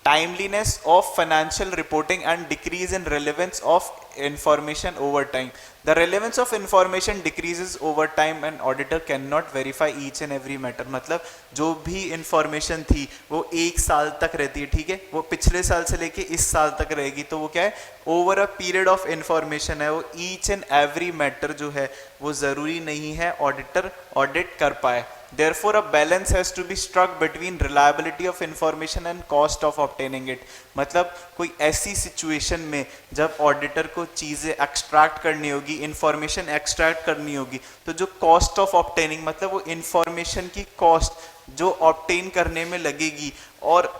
timeliness of financial reporting and decrease in relevance of information over time। The relevance of information decreases over time and auditor cannot verify each and every matter। मतलब जो भी इंफॉर्मेशन थी वो 1 साल तक रहती है, ठीक है, वो पिछले साल से लेके इस साल तक रहेगी। तो वो क्या है, over a period of information है, वो ईच एंड एवरी मैटर जो है वो जरूरी नहीं है ऑडिटर ऑडिट कर पाए। Therefore, a balance has to be struck between reliability of information and cost of obtaining it। मतलब कोई ऐसी सिचुएशन में जब ऑडिटर को चीजें एक्सट्रैक्ट करनी होगी, इंफॉर्मेशन एक्सट्रैक्ट करनी होगी, तो जो कॉस्ट ऑफ ऑब्टेनिंग मतलब वो इंफॉर्मेशन की कॉस्ट जो ऑब्टेन करने में लगेगी और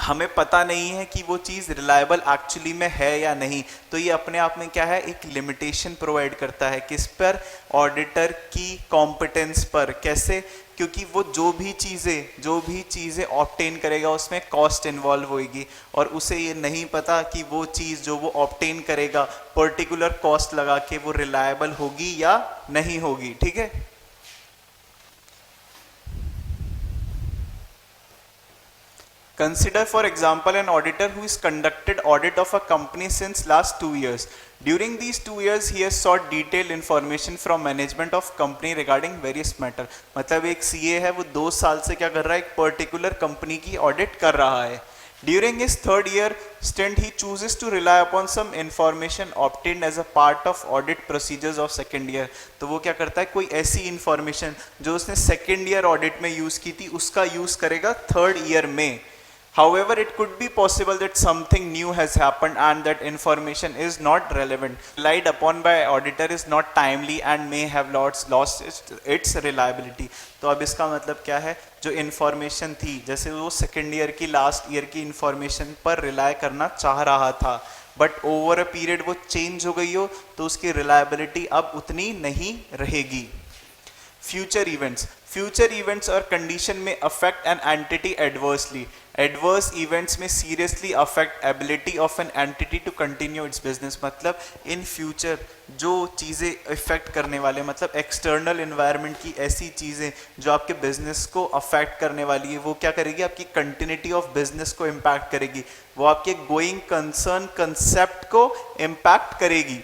हमें पता नहीं है कि वो चीज़ रिलायबल एक्चुअली में है या नहीं, तो ये अपने आप में क्या है, एक लिमिटेशन प्रोवाइड करता है। किस पर, ऑडिटर की कॉम्पिटेंस पर। कैसे, क्योंकि वो जो भी चीज़ें ऑब्टेन करेगा उसमें कॉस्ट इन्वॉल्व होगी और उसे ये नहीं पता कि वो चीज़ जो वो ऑब्टेन करेगा पर्टिकुलर कॉस्ट लगा के वो रिलायबल होगी या नहीं होगी। ठीक है, consider for example an auditor who is conducted audit of a company since last 2 years। during these 2 years he has sought detailed information from management of company regarding various matter। मतलब एक CA है, वो 2 साल से क्या कर रहा है, एक पर्टिकुलर कंपनी की ऑडिट कर रहा है। During his 3rd year stint, he chooses to rely upon some information obtained as a part of audit procedures of 2nd year। तो वो क्या करता है, कोई ऐसी इंफॉर्मेशन जो उसने 2nd year ऑडिट में यूज की थी उसका यूज करेगा 3rd year में। However, it could be possible that something new has happened and that information is not relevant, relied upon by auditor is not timely and may have lost its reliability। तो अब इसका मतलब क्या है, जो information थी, जैसे वो 2nd ईयर की लास्ट ईयर की इंफॉर्मेशन पर रिलाय करना चाह रहा था बट ओवर अ पीरियड वो चेंज हो गई हो तो उसकी रिलायबिलिटी अब उतनी नहीं रहेगी। फ्यूचर इवेंट्स और कंडीशन में affect an entity adversely. Adverse events में seriously affect ability of an entity to continue its business. मतलब इन फ्यूचर जो चीज़ें इफेक्ट करने वाले, मतलब एक्सटर्नल एनवायरनमेंट की ऐसी चीज़ें जो आपके बिजनेस को अफेक्ट करने वाली है, वो क्या करेगी, आपकी कंटिन्यूटी ऑफ बिजनेस को इम्पैक्ट करेगी, वो आपके गोइंग कंसर्न कंसेप्ट को इम्पैक्ट करेगी।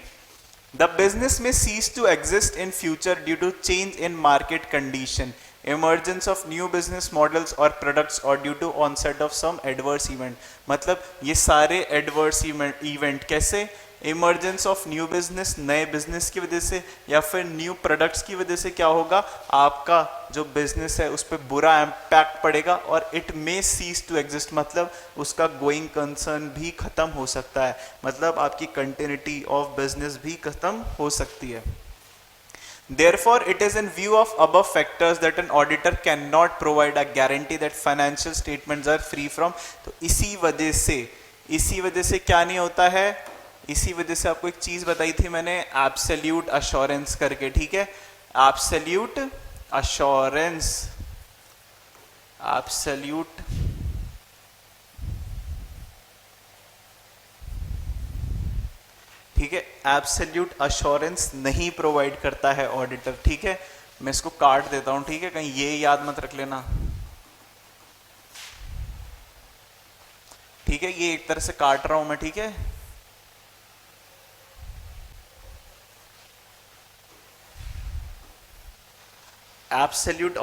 The business may cease to exist in future due to change in market condition, emergence of new business models or products or due to onset of some adverse event। मतलब ये सारे adverse event कैसे, emergence of new business, नए business की वजह से या फिर न्यू प्रोडक्ट्स की वजह से क्या होगा, आपका जो बिजनेस है उस पर बुरा इम्पैक्ट पड़ेगा और it may cease to exist, मतलब उसका गोइंग कंसर्न भी खत्म हो सकता है, मतलब आपकी कंटिन्यूटी ऑफ बिजनेस भी खत्म हो सकती है। Therefore, it is in view of above factors that an auditor cannot provide a guarantee that financial statements are free from। तो इसी वजह से क्या नहीं होता है, इसी वजह से आपको एक चीज बताई थी मैंने, एब्सोल्यूट अश्योरेंस करके, ठीक है, एब्सोल्यूट अश्योरेंस, एब्सोल्यूट ठीक है, एब्सोल्यूट अश्योरेंस नहीं प्रोवाइड करता है ऑडिटर। ठीक है, मैं इसको काट देता हूं, ठीक है, कहीं ये याद मत रख लेना, ठीक है, ये एक तरह से काट रहा हूं मैं, ठीक है। एब्सोल्यूट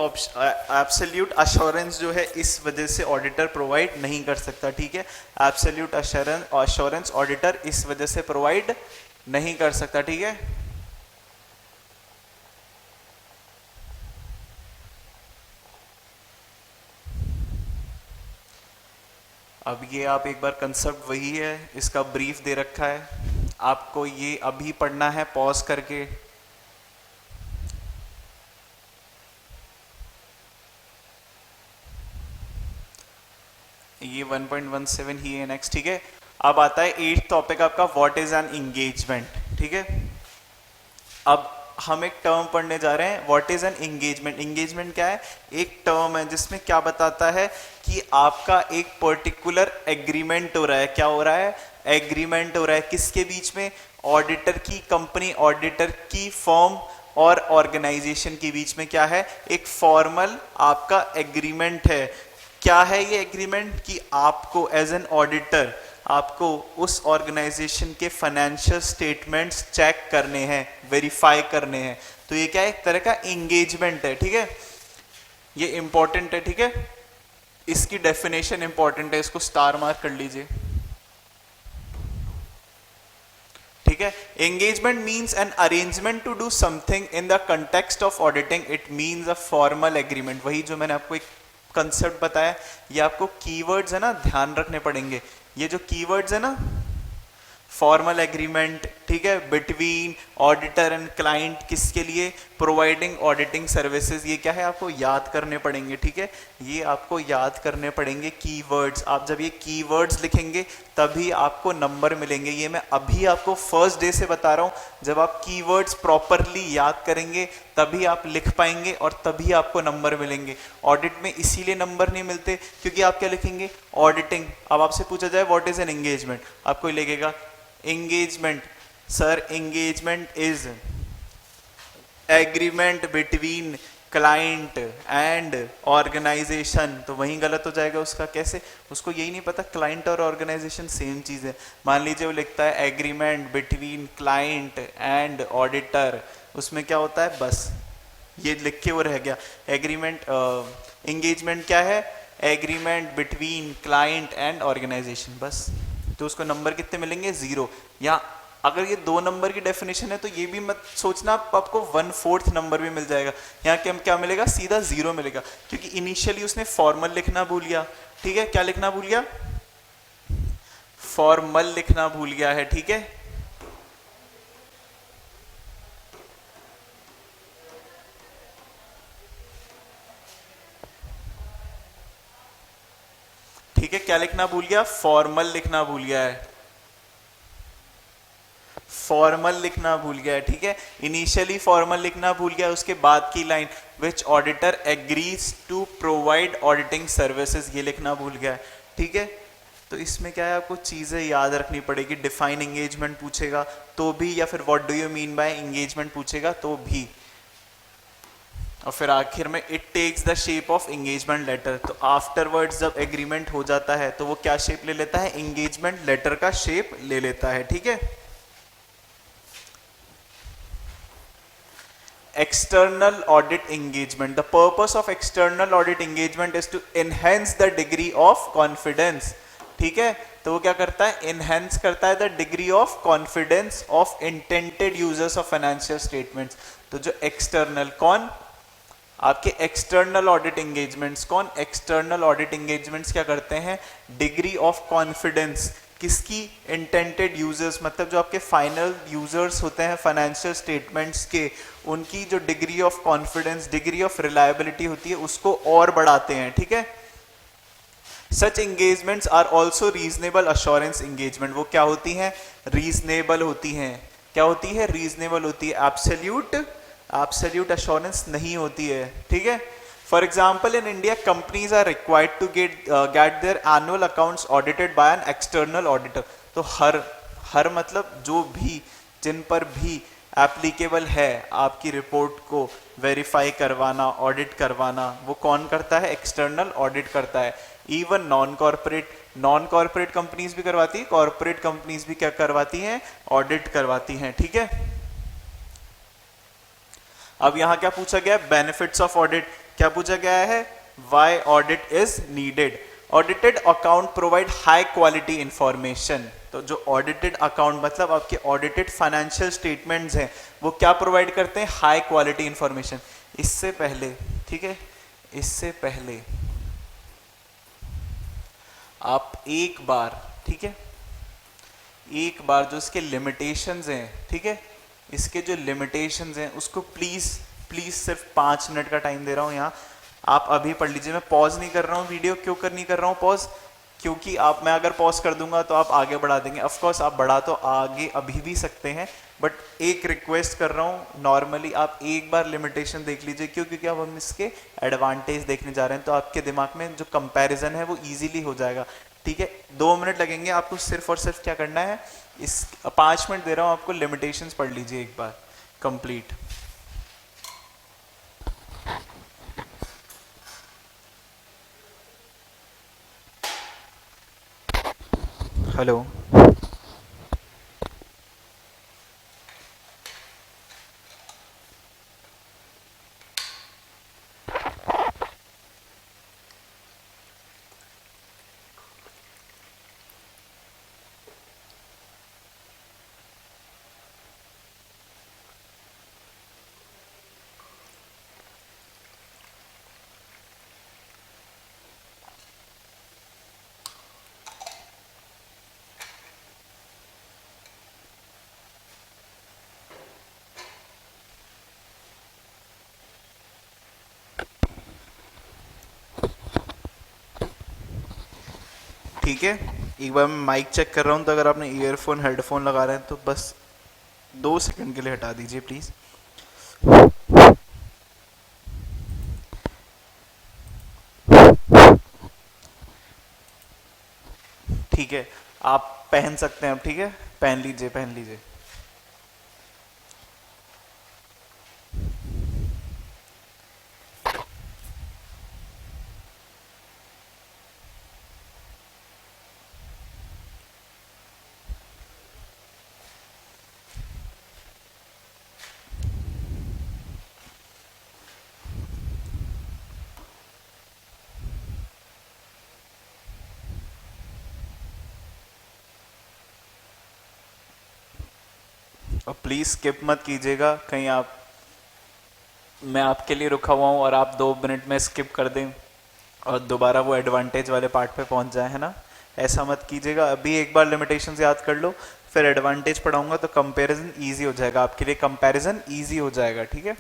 अश्योरेंस जो है इस वजह से ऑडिटर प्रोवाइड नहीं कर सकता, ठीक है, एब्सोल्यूट अश्योरेंस ऑडिटर इस वजह से प्रोवाइड नहीं कर सकता, ठीक है। अब ये आप एक बार, कंसेप्ट वही है, इसका ब्रीफ दे रखा है, आपको ये अभी पढ़ना है पॉज करके। ये 1.17 ही है नेक्स्ट, ठीक है। अब आता है 8th टॉपिक आपका, व्हाट इज एन एंगेजमेंट, ठीक है। अब हम एक टर्म पढ़ने जा रहे हैं, what is an engagement. Engagement क्या है? एक टर्म है जिसमें क्या बताता है कि आपका एक पर्टिकुलर एग्रीमेंट हो रहा है। क्या हो रहा है? एग्रीमेंट हो रहा है किसके बीच में? ऑडिटर की कंपनी, ऑडिटर की फर्म और ऑर्गेनाइजेशन के बीच में क्या है? एक फॉर्मल आपका एग्रीमेंट है। क्या है ये एग्रीमेंट? कि आपको एज एन ऑडिटर आपको उस ऑर्गेनाइजेशन के फाइनेंशियल स्टेटमेंट्स चेक करने हैं, वेरीफाई करने हैं। तो ये क्या है? एक तरह का एंगेजमेंट है, ठीक है। ये इंपॉर्टेंट है, ठीक है। इसकी डेफिनेशन इंपॉर्टेंट है, इसको स्टार मार्क कर लीजिए, ठीक है। Engagement means an arrangement to do something in the context of auditing. It means a formal agreement. वही जो मैंने आपको एक कंसेप्ट बताया, ये आपको कीवर्ड्स है ना, ध्यान रखने पड़ेंगे। ये जो कीवर्ड्स है ना, फॉर्मल एग्रीमेंट, ठीक है, बिटवीन ऑडिटर एंड क्लाइंट, किसके लिए? Providing auditing services. ये क्या है? आपको याद करने पड़ेंगे, ठीक है। ये आपको याद करने पड़ेंगे कीवर्ड्स। आप जब ये कीवर्ड्स लिखेंगे तभी आपको नंबर मिलेंगे। ये मैं अभी आपको फर्स्ट डे से बता रहा हूं, जब आप कीवर्ड्स प्रॉपरली याद करेंगे तभी आप लिख पाएंगे और तभी आपको नंबर मिलेंगे। ऑडिट में इसीलिए नंबर नहीं मिलते क्योंकि आप क्या लिखेंगे? ऑडिटिंग। अब आपसे पूछा जाए व्हाट इज एन एंगेजमेंट, आपको लिखेगा engagement, sir, engagement is agreement between client and organization। तो वहीं गलत हो जाएगा उसका। कैसे? उसको यही नहीं पता क्लाइंट और ऑर्गेनाइजेशन सेम चीज है। मान लीजिए वो लिखता है agreement between client and auditor, उसमें क्या होता है? बस ये लिख के वो रह गया। एग्रीमेंट, एंगेजमेंट क्या है? Agreement between client and organisation, बस। तो उसको नंबर कितने मिलेंगे? 0। या अगर ये 2 नंबर की डेफिनेशन है तो ये भी मत सोचना आपको 1/4 नंबर भी मिल जाएगा। यहाँ क्या मिलेगा? सीधा 0 मिलेगा, क्योंकि इनिशियली उसने फॉर्मल लिखना भूल गया, ठीक है। क्या लिखना भूल गया? फॉर्मल लिखना भूल गया है, ठीक है। ठीक है, क्या लिखना भूल गया? फॉर्मल लिखना भूल गया है, फॉर्मल लिखना भूल गया है, ठीक है। इनिशियली फॉर्मल लिखना भूल गया, उसके बाद की line which auditor agrees to provide auditing services, ये लिखना भूल गया है, ठीक है। तो इसमें क्या है? आपको चीजें याद रखनी पड़ेगी। डिफाइन एंगेजमेंट पूछेगा तो भी, या फिर what do you mean by engagement पूछेगा तो भी, और फिर आखिर में it takes the shape of engagement letter. तो आफ्टरवर्ड्स जब एग्रीमेंट हो जाता है तो वो क्या शेप ले लेता है? एंगेजमेंट लेटर का शेप ले लेता है, ठीक है। External audit engagement. The purpose of external audit engagement is to enhance the degree of confidence, ठीक है। तो वो क्या करता है? enhance करता है the degree of confidence of intended users of financial statements। तो जो external, कौन? आपके एक्सटर्नल ऑडिट एंगेजमेंट्स। कौन? एक्सटर्नल ऑडिट एंगेजमेंट्स क्या करते हैं? डिग्री ऑफ कॉन्फिडेंस किसकी? इंटेंटेड यूजर्स, मतलब जो आपके फाइनल यूजर्स होते हैं फाइनेंशियल स्टेटमेंट्स के, उनकी जो degree of confidence, degree of reliability होती है, उसको और बढ़ाते हैं, ठीक है। Such engagements are also reasonable assurance engagement. वो क्या होती हैं? रीजनेबल होती हैं। क्या होती है? रीजनेबल होती है। एब्सोल्यूट अश्योरेंस नहीं होती है, ठीक है। For example, in India companies are required to get their annual accounts audited by an external auditor. तो हर मतलब जो भी, जिन पर भी एप्लीकेबल है आपकी रिपोर्ट को वेरीफाई करवाना, ऑडिट करवाना, वो कौन करता है? एक्सटर्नल ऑडिट करता है। इवन नॉन कॉर्पोरेट कंपनीज भी करवाती है, कॉर्पोरेट कंपनीज भी क्या करवाती हैं? ऑडिट करवाती हैं, ठीक है। अब यहां क्या पूछा गया? Benefits of audit. क्या पूछा गया है? Why audit is needed. Audited account provide high quality information. तो जो ऑडिटेड अकाउंट मतलब आपके ऑडिटेड फाइनेंशियल स्टेटमेंट्स हैं, वो क्या प्रोवाइड करते हैं? High quality information. इससे पहले, ठीक है, इससे पहले आप एक बार, ठीक है, एक बार जो इसके लिमिटेशंस हैं, ठीक है, इसके जो लिमिटेशंस हैं उसको प्लीज प्लीज सिर्फ 5 मिनट का टाइम दे रहा हूं यहाँ, आप अभी पढ़ लीजिए। मैं पॉज नहीं कर रहा हूँ वीडियो, क्यों कर नहीं कर रहा हूँ पॉज, क्योंकि आप, मैं अगर पॉज कर दूंगा तो आप आगे बढ़ा देंगे। ऑफ कोर्स आप बढ़ा तो आगे अभी भी सकते हैं, बट एक रिक्वेस्ट कर रहा हूँ, नॉर्मली आप एक बार लिमिटेशन देख लीजिए। क्यों? क्योंकि अब हम इसके एडवांटेज देखने जा रहे हैं, तो आपके दिमाग में जो कंपैरिजन है वो इजीली हो जाएगा। ठीक है, 2 मिनट लगेंगे आपको, सिर्फ और सिर्फ क्या करना है, इस 5 मिनट दे रहा हूँ आपको, लिमिटेशंस पढ़ लीजिए एक बार कंप्लीट। हेलो, ठीक है, एक बार मैं माइक चेक कर रहा हूँ, तो अगर आपने ईयरफोन हेडफोन लगा रहे हैं तो बस 2 सेकंड के लिए हटा दीजिए प्लीज। ठीक है, आप पहन सकते हैं अब, ठीक है, पहन लीजिए पहन लीजिए। और प्लीज स्किप मत कीजिएगा, कहीं आप, मैं आपके लिए रुका हुआ हूँ और आप 2 मिनट में स्किप कर दें और दोबारा वो एडवांटेज वाले पार्ट पे पहुंच जाए, है ना, ऐसा मत कीजिएगा। अभी एक बार लिमिटेशंस याद कर लो, फिर एडवांटेज पढ़ाऊंगा तो कंपैरिजन इजी हो जाएगा आपके लिए, कंपैरिजन इजी हो जाएगा, ठीक है।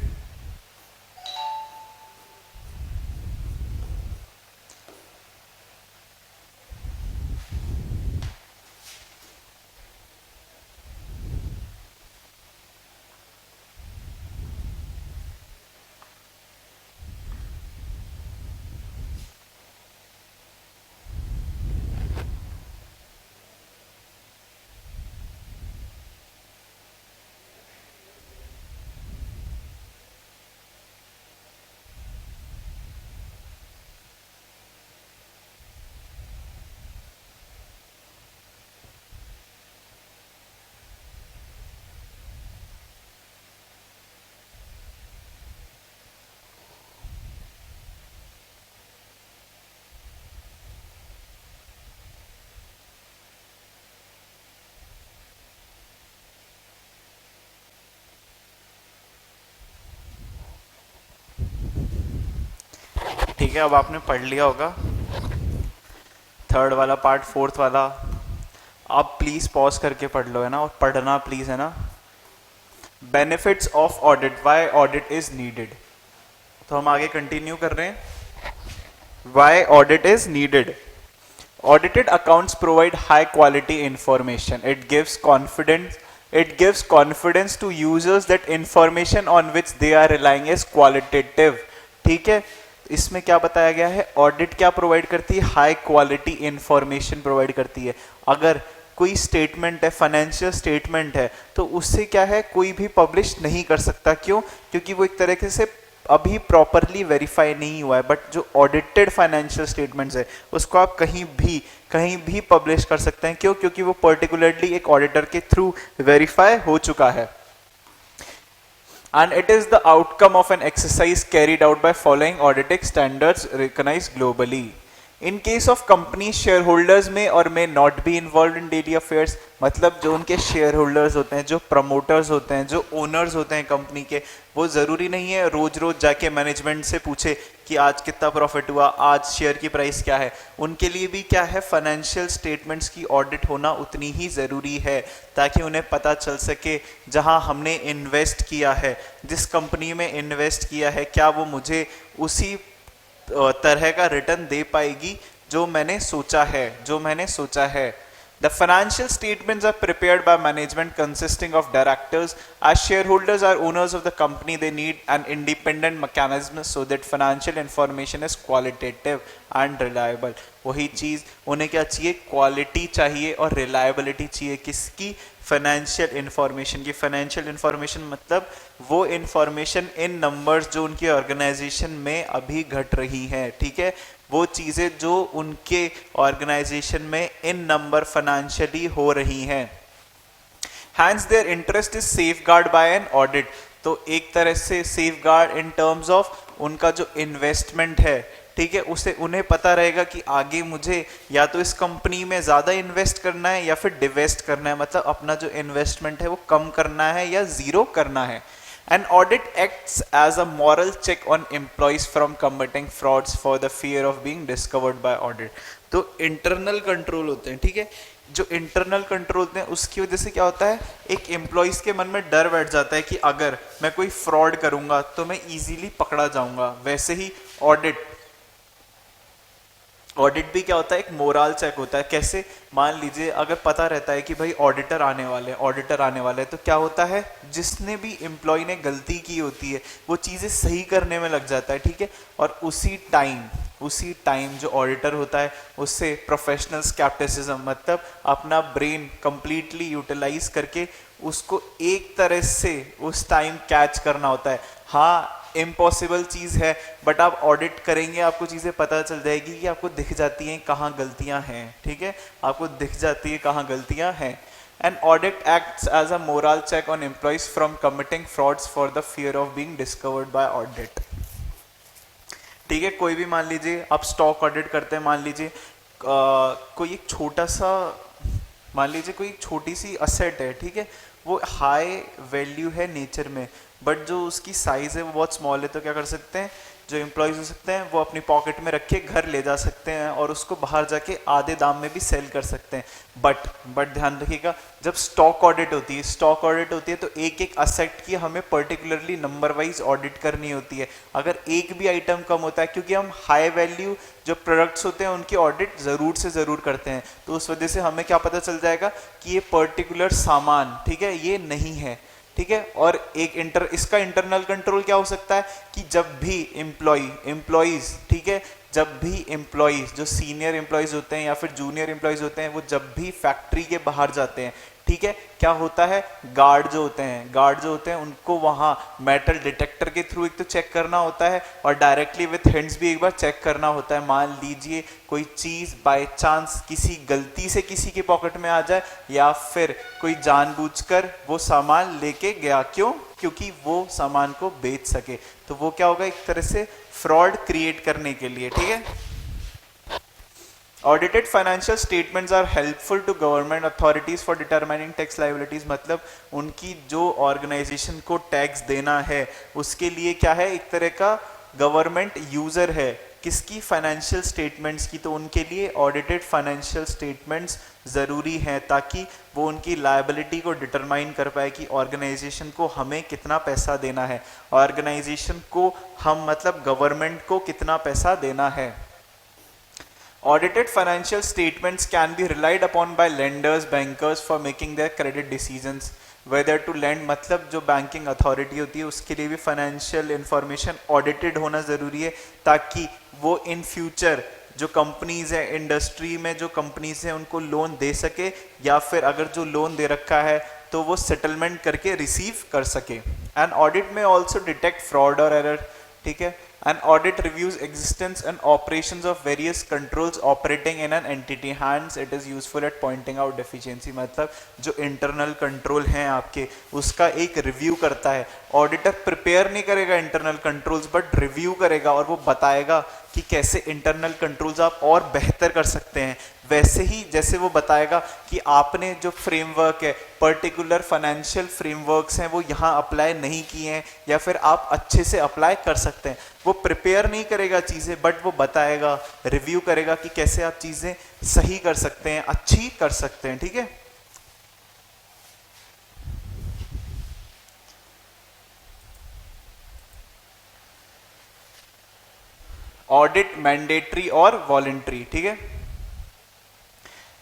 ठीक है, अब आपने पढ़ लिया होगा थर्ड वाला पार्ट, फोर्थ वाला। आप प्लीज पॉज करके पढ़ लो, है ना, और पढ़ना प्लीज, है ना। Benefits of audit, why audit is needed, तो हम आगे कंटिन्यू कर रहे हैं। Why audit is needed, audited accounts provide high quality information, it gives confidence to users that information on which they are relying is qualitative। ठीक है, इसमें क्या बताया गया है, ऑडिट क्या प्रोवाइड करती है, हाई क्वालिटी इंफॉर्मेशन प्रोवाइड करती है। अगर कोई स्टेटमेंट है, फाइनेंशियल स्टेटमेंट है, तो उससे क्या है, कोई भी पब्लिश नहीं कर सकता। क्यों? क्योंकि वो एक तरीके से अभी प्रॉपरली वेरीफाई नहीं हुआ है। बट जो ऑडिटेड फाइनेंशियल स्टेटमेंट्स है उसको आप कहीं भी पब्लिश कर सकते हैं। क्यों? क्योंकि वो पर्टिकुलरली एक ऑडिटर के थ्रू वेरीफाई हो चुका है। And it is the outcome of an exercise carried out by following auditing standards recognized globally। In case of company share holders में और may not be involve in daily affairs, मतलब जो उनके share holders होते हैं, जो promoters होते हैं, जो ओनर्स होते हैं कंपनी के, वो जरूरी नहीं है रोज रोज जाके मैनेजमेंट से पूछे कि आज कितना प्रॉफिट हुआ, आज शेयर की प्राइस क्या है। उनके लिए भी क्या है, फाइनेंशियल स्टेटमेंट्स की ऑडिट होना उतनी ही जरूरी है, ताकि उन्हें पता चल सके जहां हमने इन्वेस्ट किया है, जिस कंपनी में इन्वेस्ट किया है, क्या वो मुझे उसी तरह का रिटर्न दे पाएगी जो मैंने सोचा है। The financial statements are prepared by management consisting of directors. As shareholders are owners of the company, they need an independent mechanism so that financial information is qualitative and reliable. वही चीज उन्हें क्या चाहिए, क्वालिटी चाहिए और reliability चाहिए। किसकी, financial information की। फाइनेंशियल इंफॉर्मेशन मतलब वो इंफॉर्मेशन इन नंबर्स जो उनकी ऑर्गेनाइजेशन में अभी घट रही है, ठीक है, वो चीजें जो उनके ऑर्गेनाइजेशन में इन नंबर फाइनेंशियली हो रही हैं। Hence their interest is safeguard by an audit. तो एक तरह से सेफगार्ड इन टर्म्स ऑफ उनका जो इन्वेस्टमेंट है, ठीक है, उसे उन्हें पता रहेगा कि आगे मुझे या तो इस कंपनी में ज्यादा इन्वेस्ट करना है या फिर डिवेस्ट करना है, मतलब अपना जो इन्वेस्टमेंट है वो कम करना है या जीरो करना है। An audit acts as a moral check on employees from committing frauds for the fear of being discovered by audit. तो इंटरनल कंट्रोल होते हैं, ठीक है, जो इंटरनल कंट्रोल होते हैं उसकी वजह से क्या होता है, एक एम्प्लॉइज के मन में डर बैठ जाता है कि अगर मैं कोई फ्रॉड करूंगा तो मैं इजीली पकड़ा जाऊंगा। वैसे ही ऑडिट भी क्या होता है, एक मोरल चेक होता है। कैसे, मान लीजिए अगर पता रहता है कि भाई ऑडिटर आने वाले हैं, तो क्या होता है, जिसने भी एम्प्लॉय ने गलती की होती है वो चीजें सही करने में लग जाता है, ठीक है, और उसी टाइम जो ऑडिटर होता है उससे प्रोफेशनल स्केप्टिसिज्म, मतलब अपना ब्रेन कंप्लीटली यूटिलाइज करके उसको एक तरह से उस टाइम कैच करना होता है। हाँ, इम्पॉसिबल चीज है, बट आप ऑडिट करेंगे आपको चीजें पता चल जाएगी कि आपको दिख जाती हैं कहाँ गलतियां हैं, ठीक है, आपको दिख जाती है कहाँ गलतियां हैं। An audit acts as a moral check on employees from committing frauds for the fear of being discovered by audit. ठीक है, कोई भी मान लीजिए आप स्टॉक ऑडिट करते हैं, मान लीजिए कोई एक छोटा सा, मान लीजिए कोई छोटी सी असेट है, ठीक है, वो हाई वैल्यू है नेचर में, बट जो उसकी साइज है वो बहुत स्मॉल है, तो क्या कर सकते हैं, जो एम्प्लॉयज हो सकते हैं वो अपनी पॉकेट में रख के घर ले जा सकते हैं और उसको बाहर जाके आधे दाम में भी सेल कर सकते हैं। बट ध्यान रखिएगा, जब स्टॉक ऑडिट होती है तो एक एक असेट की हमें पर्टिकुलरली नंबर वाइज ऑडिट करनी होती है। अगर एक भी आइटम कम होता है, क्योंकि हम हाई वैल्यू जो प्रोडक्ट्स होते हैं उनकी ऑडिट जरूर से जरूर करते हैं, तो उस वजह से हमें क्या पता चल जाएगा कि ये पर्टिकुलर सामान, ठीक है, ये नहीं है, ठीक है। और एक इसका इंटरनल कंट्रोल क्या हो सकता है कि जब भी एम्प्लॉइज, ठीक है, जब भी एम्प्लॉइज जो सीनियर एम्प्लॉइज होते हैं या फिर जूनियर एम्प्लॉइज होते हैं, वो जब भी फैक्ट्री के बाहर जाते हैं, ठीक है, क्या होता है, गार्ड जो होते हैं उनको वहां मेटल डिटेक्टर के थ्रू एक तो चेक करना होता है और डायरेक्टली विथ हैंड्स भी एक बार चेक करना होता है। मान लीजिए कोई चीज बाय चांस किसी गलती से किसी के पॉकेट में आ जाए या फिर कोई जानबूझकर वो सामान लेके गया, क्यों, क्योंकि वो सामान को बेच सके, तो वो क्या होगा, एक तरह से फ्रॉड क्रिएट करने के लिए, ठीक है। Audited financial statements are helpful to government authorities for determining tax liabilities, मतलब उनकी जो ऑर्गेनाइजेशन को टैक्स देना है उसके लिए क्या है, एक तरह का गवर्नमेंट यूजर है किसकी, फाइनेंशियल स्टेटमेंट्स की, तो उनके लिए ऑडिटेड फाइनेंशियल स्टेटमेंट्स ज़रूरी हैं ताकि वो उनकी लायबिलिटी को डिटरमाइन कर पाए कि ऑर्गेनाइजेशन को हमें कितना पैसा देना है, ऑर्गेनाइजेशन को हम मतलब गवर्नमेंट को कितना पैसा देना है। Audited financial statements can be relied upon by lenders, bankers for making their credit decisions. Whether to lend, मतलब जो बैंकिंग अथॉरिटी होती है उसके लिए भी फाइनेंशियल इंफॉर्मेशन ऑडिटेड होना ज़रूरी है ताकि वो इन फ्यूचर जो कंपनीज है, इंडस्ट्री में जो कंपनीज हैं उनको लोन दे सके, या फिर अगर जो लोन दे रखा है तो वो सेटलमेंट करके रिसीव कर सके। एंड ऑडिट में ऑल्सो डिटेक्ट फ्रॉड और एरर, ठीक है। An audit reviews existence and operations of various controls operating in an entity. Hence, it is useful at pointing out deficiency. मतलब जो internal control हैं आपके उसका एक review करता है, ऑडिटर प्रिपेयर नहीं करेगा इंटरनल कंट्रोल्स बट रिव्यू करेगा और वो बताएगा कि कैसे इंटरनल कंट्रोल्स आप और बेहतर कर सकते हैं। वैसे ही जैसे वो बताएगा कि आपने जो फ्रेमवर्क है, पर्टिकुलर फाइनेंशियल फ्रेमवर्क्स हैं, वो यहाँ अप्लाई नहीं किए हैं या फिर आप अच्छे से अप्लाई कर सकते हैं। वो प्रिपेयर नहीं करेगा चीज़ें बट वो बताएगा, रिव्यू करेगा कि कैसे आप चीज़ें सही कर सकते हैं, अच्छी कर सकते हैं। ठीक है, ऑडिट मैंडेटरी और वॉलेंट्री। ठीक है,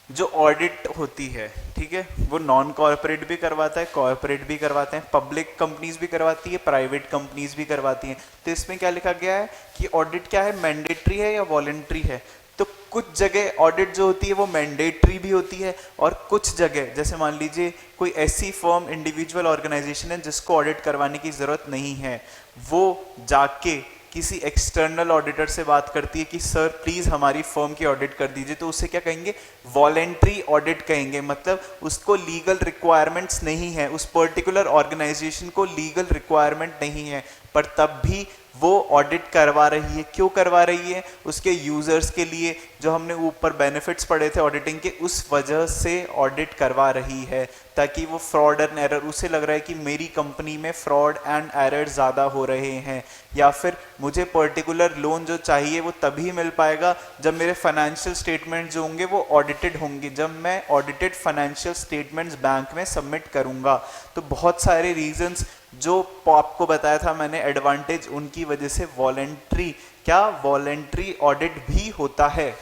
जो ऑडिट होती है, ठीक है, वो नॉन कॉर्पोरेट भी करवाता है, कॉर्पोरेट भी करवाते हैं, पब्लिक कंपनीज भी करवाती है, प्राइवेट कंपनीज भी करवाती हैं। तो इसमें क्या लिखा गया है कि ऑडिट क्या है, मैंडेटरी है या वॉलेंट्री है। तो कुछ जगह ऑडिट जो होती है वो मैंडेटरी भी होती है और कुछ जगह, जैसे मान लीजिए कोई ऐसी फर्म, इंडिविजुअल ऑर्गेनाइजेशन है जिसको ऑडिट करवाने की जरूरत नहीं है, वो जाके किसी एक्सटर्नल ऑडिटर से बात करती है कि सर प्लीज हमारी फर्म की ऑडिट कर दीजिए, तो उसे क्या कहेंगे, वॉलेंट्री ऑडिट कहेंगे। मतलब उसको लीगल रिक्वायरमेंट्स नहीं है, उस पर्टिकुलर ऑर्गेनाइजेशन को लीगल रिक्वायरमेंट नहीं है, पर तब भी वो ऑडिट करवा रही है। क्यों करवा रही है, उसके यूजर्स के लिए, जो हमने ऊपर बेनिफिट्स पढ़े थे ऑडिटिंग के, उस वजह से ऑडिट करवा रही है, ताकि वो फ्रॉड एंड एरर, उसे लग रहा है कि मेरी कंपनी में फ्रॉड एंड एरर ज़्यादा हो रहे हैं, या फिर मुझे पर्टिकुलर लोन जो चाहिए वो तभी मिल पाएगा जब मेरे फाइनेंशियल स्टेटमेंट जो होंगे वो ऑडिटेड होंगे, जब मैं ऑडिटेड फाइनेंशियल स्टेटमेंट्स बैंक में सबमिट करूंगा। तो बहुत सारे रीजंस जो आपको बताया था मैंने एडवांटेज, उनकी वजह से वॉलेंट्री, क्या वॉलेंट्री ऑडिट भी होता है।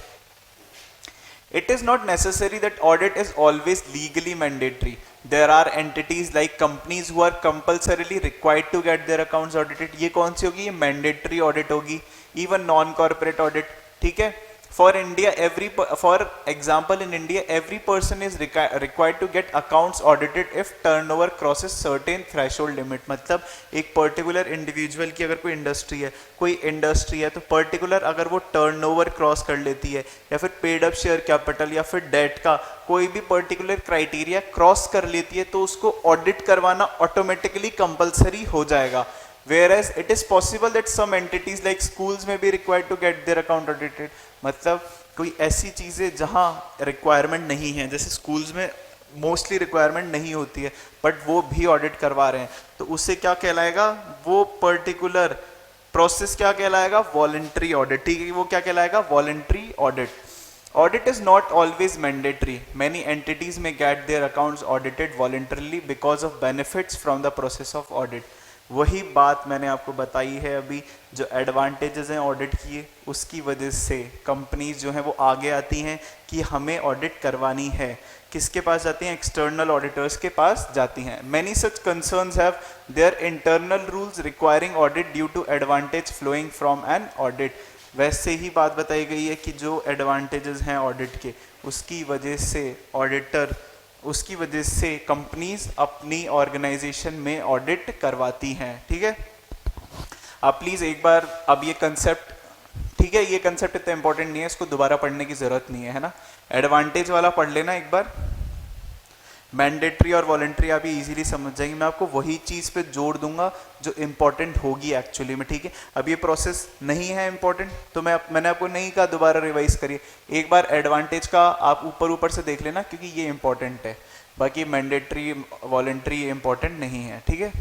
It is not necessary that audit is always legally mandatory. There are entities like companies who are compulsorily required to get their accounts audited. ये कौन सी होगी, ये mandatory audit होगी। Even non-corporate audit, ठीक है। For India, for example, in India, every person is required to get accounts audited if turnover crosses certain threshold limit. मतलब एक particular individual की अगर कोई इंडस्ट्री है तो पर्टिकुलर अगर वो टर्नओवर क्रॉस कर लेती है या फिर पेड अप शेयर कैपिटल या फिर डेट का कोई भी पर्टिकुलर क्राइटेरिया क्रॉस कर लेती है तो उसको ऑडिट करवाना ऑटोमेटिकली कंपलसरी हो जाएगा। Whereas it is possible that some entities like schools may be required to get their account audited. मतलब कोई ऐसी चीज़ें जहाँ रिक्वायरमेंट नहीं है, जैसे स्कूल्स में मोस्टली रिक्वायरमेंट नहीं होती है बट वो भी ऑडिट करवा रहे हैं, तो उससे क्या कहलाएगा, वो पर्टिकुलर प्रोसेस क्या कहलाएगा, वॉलेंट्री ऑडिट। ठीक है, वो क्या कहलाएगा, voluntary audit. Audit is not always mandatory. Many entities may get their accounts audited voluntarily because of benefits from the process of audit. वही बात मैंने आपको बताई है अभी, जो एडवांटेजेस हैं ऑडिट की, उसकी वजह से कंपनीज जो हैं वो आगे आती हैं कि हमें ऑडिट करवानी है। किसके पास जाती हैं, एक्सटर्नल ऑडिटर्स के पास जाती हैं। Many such concerns have their internal rules requiring audit due to advantage flowing from an audit. वैसे ही बात बताई गई है कि जो एडवांटेजेस हैं ऑडिट के, उसकी वजह से कंपनीज अपनी ऑर्गेनाइजेशन में ऑडिट करवाती हैं। ठीक है, आप प्लीज एक बार, अब ये कंसेप्ट, ठीक है, ये कंसेप्ट इतना इंपॉर्टेंट नहीं है, इसको दोबारा पढ़ने की जरूरत नहीं है ना। एडवांटेज वाला पढ़ लेना एक बार, मैंडेटरी और वॉलेंट्री आप ये इजीली समझ जाएंगे। मैं आपको वही चीज़ पे जोड़ दूंगा जो इंपॉर्टेंट होगी एक्चुअली में। ठीक है, अब ये प्रोसेस नहीं है इंपॉर्टेंट तो मैंने आपको नहीं कहा दोबारा रिवाइज करिए, एक बार एडवांटेज का आप ऊपर से देख लेना क्योंकि ये इंपॉर्टेंट है, बाकी मैंडेटरी वॉलेंट्री इंपॉर्टेंट नहीं है। ठीक है।